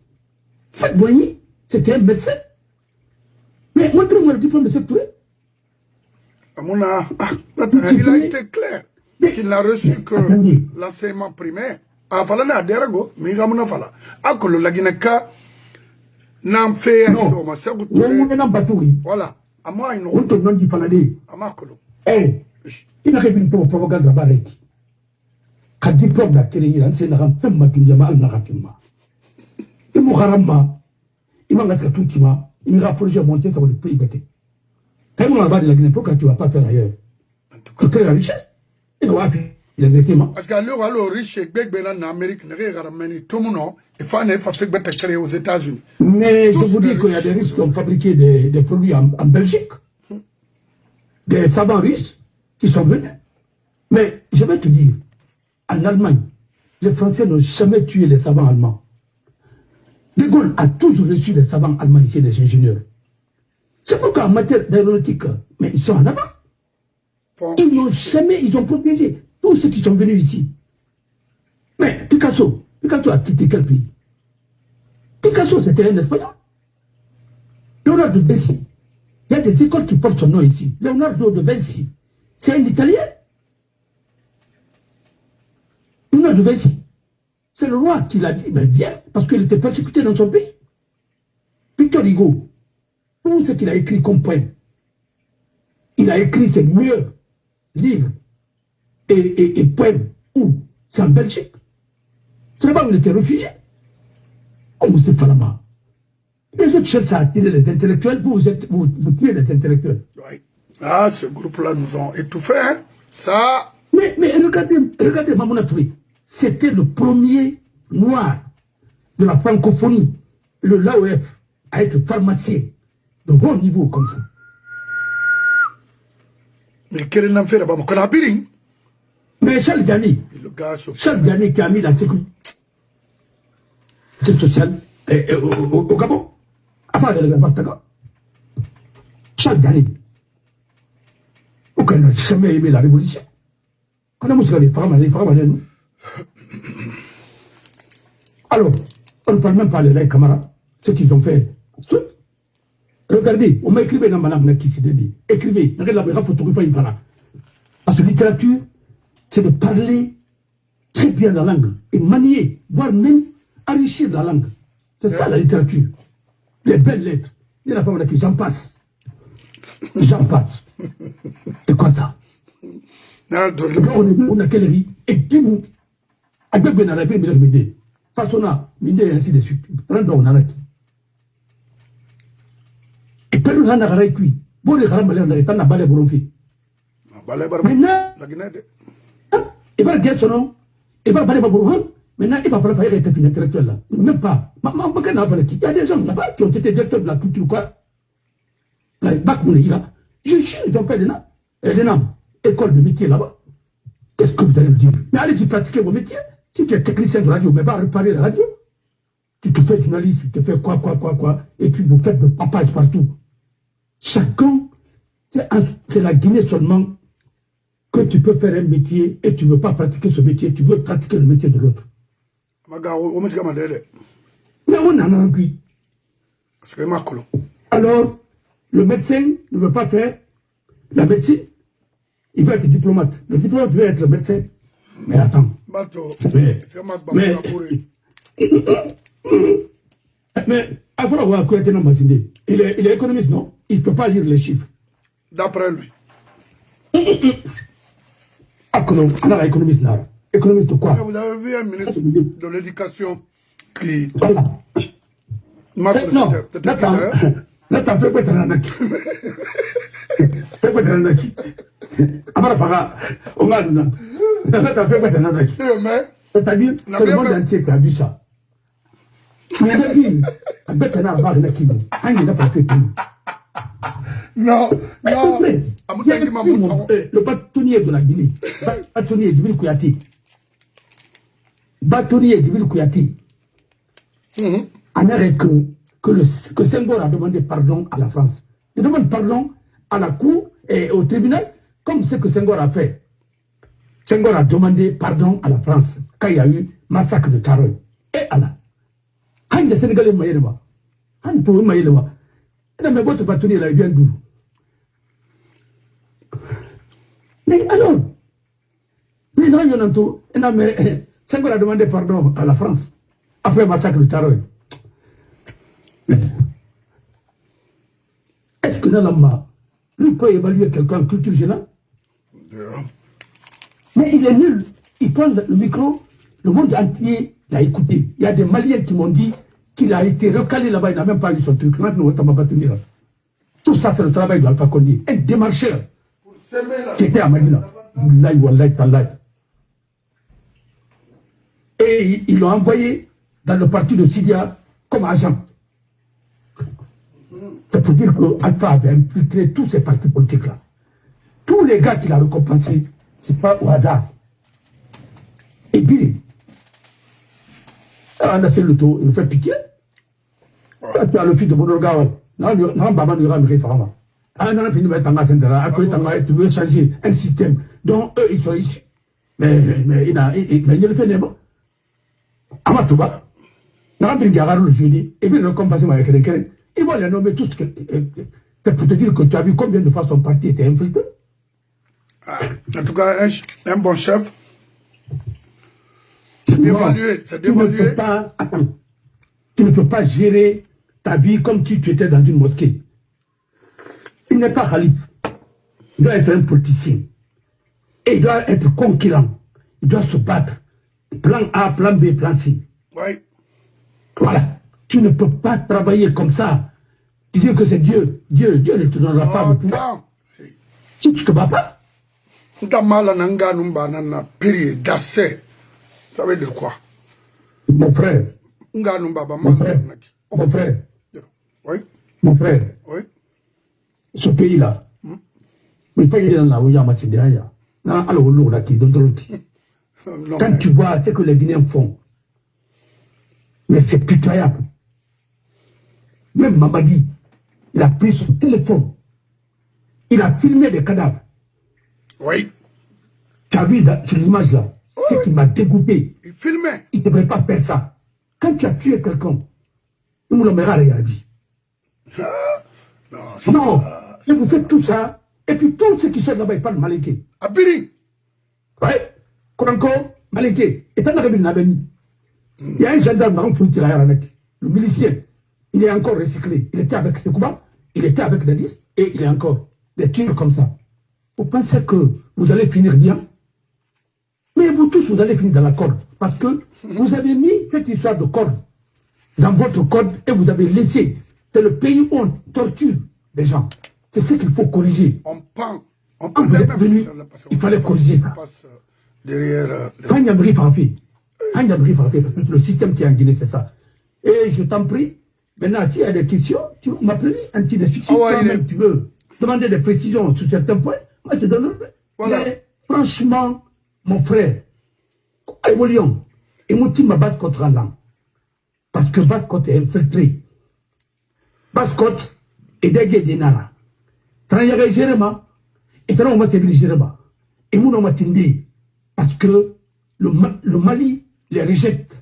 En fait, Boigny, c'était un médecin. Mais montrez-moi le diplôme de ce Touré. Il a été clair qu'il n'a reçu que l'enseignement primaire. Ah, voilà, n'a d'ergo, mais il a mon affaire. Ah, que le Lagineka n'a fait un show, ma sœur. Voilà. À moi, il n'a pas dit Paladé. À Marcolo. Eh, il n'a pas dit pour propagande à Barreti. Quand diplôme de la télé, il a enseigné à Rampem Mapinjama al Narafima. Il m'a il m'a dit tout le temps. Il m'a forgé à monter sur le pays bêté. Quand on va de la Guinée, pourquoi tu ne vas pas faire ailleurs? Que créer la richesse. Il doit faire. Il a regretté, moi. Parce que le riche en Amérique, tout le monde, il faut créer aux États-Unis. Mais je vous dis qu'il y a des riches qui ont fabriqué des produits en Belgique. Des savants riches qui sont venus. Mais je vais te dire, en Allemagne, les Français n'ont jamais tué les savants allemands. De Gaulle a toujours reçu les savants allemands ici, les ingénieurs. C'est pourquoi en matière d'aéronautique, mais ils sont en avant. Ils n'ont jamais, ils ont protégé tous ceux qui sont venus ici. Mais Picasso a quitté quel pays? Picasso, c'était un Espagnol. Leonardo da Vinci, il y a des écoles qui portent son nom ici. Leonardo da Vinci, c'est un Italien. Leonardo da Vinci, c'est le roi qui l'a dit, mais bien, parce qu'il était persécuté dans son pays. Victor Hugo, tout ce qu'il a écrit comme poème, il a écrit ses meilleurs livres et poèmes. Où? C'est en Belgique. C'est là-bas où il était réfugié. Oh, Moussé Falama. Les autres cherchent à attirer les intellectuels, vous tuez les intellectuels. Oui. Ah, ce groupe-là nous ont étouffés, hein. Ça. Mais regardez Mamouna Touré. C'était le premier noir de la francophonie, le LAOF, à être pharmacien de bon niveau comme ça. Mais quel est l'enfer là-bas? Mais Charles Diani qui a mis la sécurité sociale au Gabon, à part le Bartaga. Charles Diani, aucun n'a jamais aimé la révolution. Quand on a les femmes, alors, on ne parle même pas de les camarades, ce qu'ils ont fait. Regardez, on m'a écrit dans Madame Nakissideli. Écrivez, regardez la photographie, parce que la littérature, c'est de parler très bien la langue et manier, voire même enrichir la langue. C'est ça la littérature. Les belles lettres. Il y a la femme qui j'en passe. J'en passe. C'est quoi ça? On a quelle vie? Et qui nous a bien bien arrêté de m'aider. Façonna, m'aider et ainsi de suite. Prends on arrête. Et puis on a arrêté cuit. Bon, les gars, on a balé boronfi. Maintenant, il va dire son nom, il va parler Babourouhan, maintenant il va falloir faire être intellectuel là. Même pas. Il y a des gens là-bas qui ont été directeurs de la culture quoi. Là, ils ont fait l'ENAM, école de métier là-bas. Qu'est-ce que vous allez me dire? Mais allez-y pratiquer vos métiers. Si tu es technicien de radio, mais va réparer la radio. Tu te fais journaliste, tu te fais quoi, et puis vous faites le papage partout. Chacun, c'est la Guinée seulement que tu peux faire un métier et tu ne veux pas pratiquer ce métier, tu veux pratiquer le métier de l'autre. Mais on en a un puis. Alors, le médecin ne veut pas faire la médecine, il veut être diplomate. Le diplomate veut être le médecin. Mais attends. Mais il faut avoir quoi il est économiste, non? Il ne peut pas lire les chiffres. D'après lui. On a économiste là. Économiste de quoi? Vous avez vu un ministre de l'éducation qui... Voilà. Non, là, t'as fait quoi t'as naki? Fais quoi t'as naki? Amara on a là, t'as fait quoi t'as naki? C'est-à-dire, c'est le monde entier qui a vu ça. Mais il a dit, non. Le bâtonnier de la Guinée, bâtonnier Djibril Kouyaté, en arrêt que Senghor a demandé pardon à la France. Il demande pardon à la cour et au tribunal, comme ce que Senghor a fait. Senghor a demandé pardon à la France quand il y a eu massacre de Taroy. Et Allah. Les Sénégalais maïlewa. Han pour maïlewa. Et mais votre bâtonnier là, il vient d'où? Mais alors, les gens y'en tout. Senghor a demandé pardon à la France après le massacre de Taroy. Est-ce que Nalama, lui peut évaluer quelqu'un en culture générale? Mais il est nul. Il prend le micro, le monde entier l'a écouté. Il y a des Maliens qui m'ont dit qu'il a été recalé là-bas, il n'a même pas eu son truc. Tout ça, c'est le travail de Alpha Condé. Un démarcheur qui était à Madina. Et ils l'ont envoyé dans le parti de Sidia comme agent. C'est pour dire qu'Alpha avait infiltré tous ces partis politiques-là. Tous les gars qu'il a récompensés, ce n'est pas au hasard. Et puis, on a fait le tour, il nous fait pitié. Quand tu as le fils de Bonogawal, non, Baba ne va me réformer. Ah non, puis nous mettons en Sendera, tu veux changer un système dont eux, ils sont issus. Mais il le fait n'est bon. Amatouba, n'a pas bien le jeudi, et puis le compassion avec quelqu'un, ils vont les nommer tous pour te dire que tu as vu combien de fois son parti était infiltré. En tout cas, un bon chef, c'est dévalué, c'est dévalué. Attends, tu ne peux pas gérer ta vie comme si tu étais dans une mosquée. Il n'est pas calife. Il doit être un politicien. Et il doit être conquérant. Il doit se battre. Plan A, plan B, plan C. Oui. Voilà. Tu ne peux pas travailler comme ça. Tu dis que c'est Dieu. Dieu ne te donnera pas le pouvoir. Si tu ne te bats pas. Ça veut dire quoi? Mon frère. Mon frère. Oui. Mon frère. Oui. Ce pays-là. Il faut y aller dans la Ouya Matsidiaya. Quand tu vois ce que les Guinéens font, mais c'est pitoyable. Même Mamadi, il a pris son téléphone. Il a filmé des cadavres. Oui. Tu as vu sur l'image là, ce qui m'a dégoûté. Il filmait. Il ne devrait pas faire ça. Quand tu as tué quelqu'un, il me l'a la vie. Non, et vous faites tout ça, et puis tous ceux qui sont là-bas, ils parlent malinké. Abiri. Ouais. Koranko, malinké. Et t'as il y a un gendarme qui tire à le milicien, il est encore recyclé. Il était avec Sekouba, il était avec Dadis, et il est encore des tirs comme ça. Vous pensez que vous allez finir bien? Mais vous tous, vous allez finir dans la corde. Parce que vous avez mis cette histoire de corde dans votre corde et vous avez laissé. C'est le pays où on torture les gens. C'est ce qu'il faut corriger. On pend. Quand vous êtes venu, il fallait corriger ça. Derrière. Le système qui est en Guinée, c'est ça. Et je t'en prie, maintenant, s'il y a des questions, tu m'appelles un petit discussion. Toi-même, tu veux demander des précisions sur certains points, moi je te donnerai. Voilà. Mais franchement, mon frère, évoluons. Et mon team m'a battu contre l'an. Parce que Basse-Côte est infiltré. Basse-Côte est dégué des Nara. Tranyare Jéréma, et Tranyare Massébili Jéréma. Et mon nom Tindi. Parce que le Mali les rejette.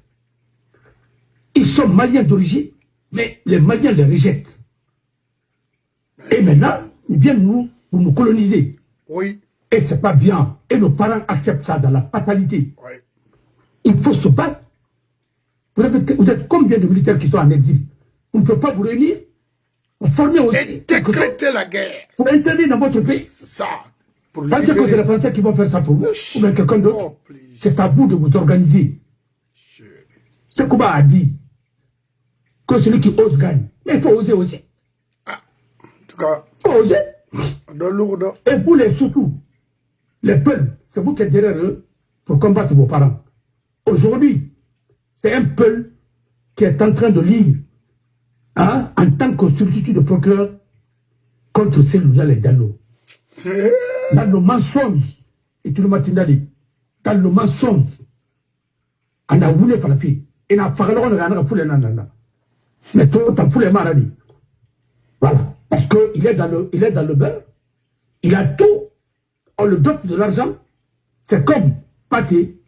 Ils sont maliens d'origine, mais les Maliens les rejettent. Et maintenant, ils viennent pour nous coloniser. Oui. Et c'est pas bien. Et nos parents acceptent ça dans la fatalité. Oui. Il faut se battre. Vous êtes combien de militaires qui sont en exil? On ne peut pas vous réunir. Vous formez aussi. Et décréter la guerre. Pour interdire dans votre pays. C'est ça. Pensez que c'est les Français qui vont faire ça pour vous? Ou bien quelqu'un d'autre? C'est à vous de vous organiser. Ce Kouba a dit que celui qui ose gagne. Mais il faut oser aussi. Ah, en tout cas. Il faut oser. Et vous les surtout, les peuples, c'est vous qui êtes derrière eux pour combattre vos parents. Aujourd'hui, c'est un peuple qui est en train de lire en tant que substitut de procureur contre Selouza et Dano. Dans le mensonge, et tu le m'attendais, dans le mensonge, on a voulu faire la fille. Et on a fait la foule. Mais tout le foule est maladie. Voilà. Parce qu'il est dans le beurre. Il a tout. On le dote de l'argent. C'est comme Pathé,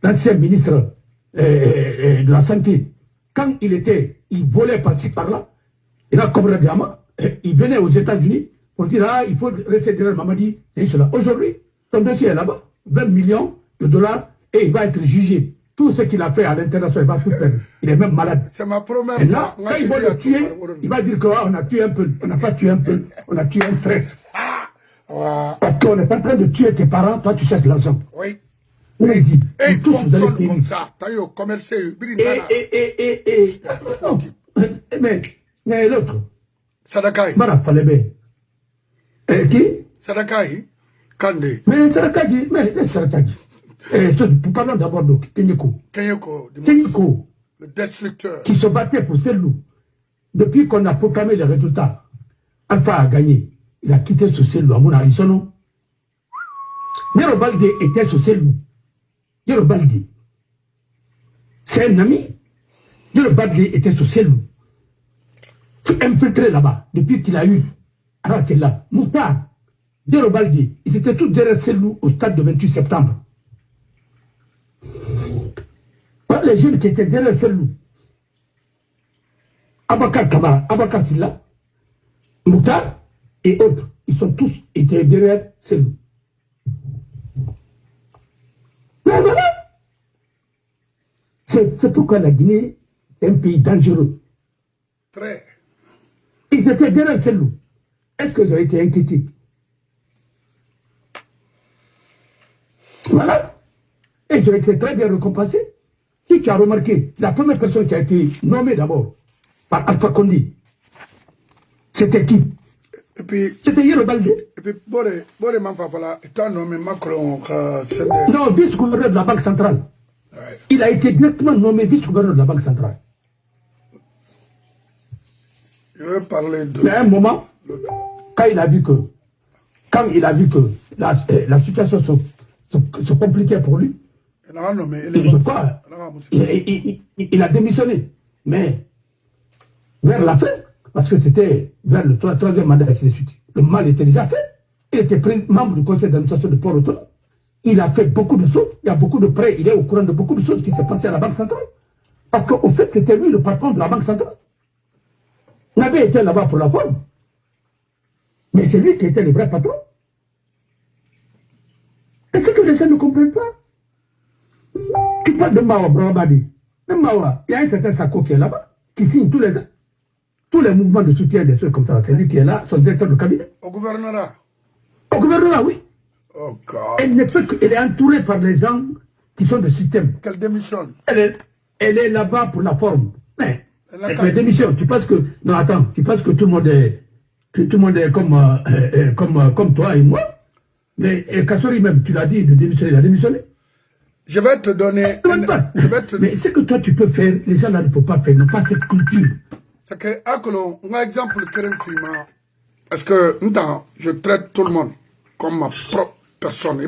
l'ancien ministre de la Santé. Quand il volait par-ci par-là, il a comme Diamant, il venait aux États-Unis pour dire il faut rester derrière Mamadi et cela. Aujourd'hui, son dossier est là-bas, 20 millions de dollars, et il va être jugé. Tout ce qu'il a fait à l'international, il va tout perdre. Il est même malade. C'est ma première et là, quand il va le tuer, il va dire qu'on a tué un peu. On n'a pas tué un peu, on a tué un traître. Parce qu'on est en train de tuer tes parents, toi tu cherches l'argent. Oui. Et ils fonctionnent comme ça. T'as eu commercé. Mais l'autre. Sadakaï. Mara Falebe. Qui? Sadakaï. Kandé. Mais Sadakaï, mais laisse Sadakaï. Parlons d'abord de Kenyeko. Kenyeko, le destructeur. Qui se battait pour Selou. Depuis qu'on a proclamé les résultats, Alpha a gagné. Il a quitté ce Selou à Mouna Alisono. Yero Baldé était ce Selou. Yero Baldé. C'est un ami. Yero Baldé était ce Selou. Qui infiltré là-bas depuis qu'il a eu Arakela, Mouktar, Yero Baldé. Ils étaient tous derrière Selou au stade de 28 septembre. Les jeunes qui étaient derrière Selou, Abakar Kamara, Abakar Silla, Mouktar et autres, ils sont tous étaient derrière Selou. Mais voilà. C'est pourquoi la Guinée est un pays dangereux. Très. Ils étaient derrière Selou. Est-ce que vous avez été inquiétés? Voilà. Et ils ont été très bien récompensés. Si tu as remarqué, la première personne qui a été nommée d'abord par Alpha Condé, c'était qui? Et puis, c'était Yero Baldé. Et puis, Bore Manfafala est un nommé Macron. Non, vice-gouverneur de la Banque centrale. Ouais. Il a été directement nommé vice-gouverneur de la Banque centrale. Je veux parler de... Mais à un moment, quand il a vu que la situation se compliquait pour lui, il a démissionné. Mais vers la fin, parce que c'était vers le troisième mandat, et ainsi de suite, le mal était déjà fait. Il était membre du conseil d'administration de Port-Autonome. Il a fait beaucoup de choses. Il y a beaucoup de prêts. Il est au courant de beaucoup de choses qui s'est passé à la Banque centrale. Parce qu'au fait, c'était lui le patron de la Banque centrale. Nabé était là-bas pour la forme. Mais c'est lui qui était le vrai patron. Est-ce que les gens ne comprennent pas? Tu parles de Mawa Brabadi. Même Mawa, il y a un certain Sako qui est là-bas, qui signe tous les mouvements de soutien des choses comme ça. C'est lui qui est là, son directeur de cabinet. Au gouvernorat? Au gouvernorat, oui. Oh God. Elle est entourée par les gens qui sont de système. Qu'elle démissionne. Elle est là-bas pour la forme. Mais elle démissionne. Tu penses que... Non, attends. Tu penses que tout le monde est comme toi et moi? Mais Kassori même, tu l'as dit de démissionner, il a démissionné. Je vais te donner... Mais ce que toi tu peux faire, les gens là ne peuvent pas faire, n'ont pas cette culture. C'est que, Akolo, on a un exemple parce que, je traite tout le monde comme ma propre personne.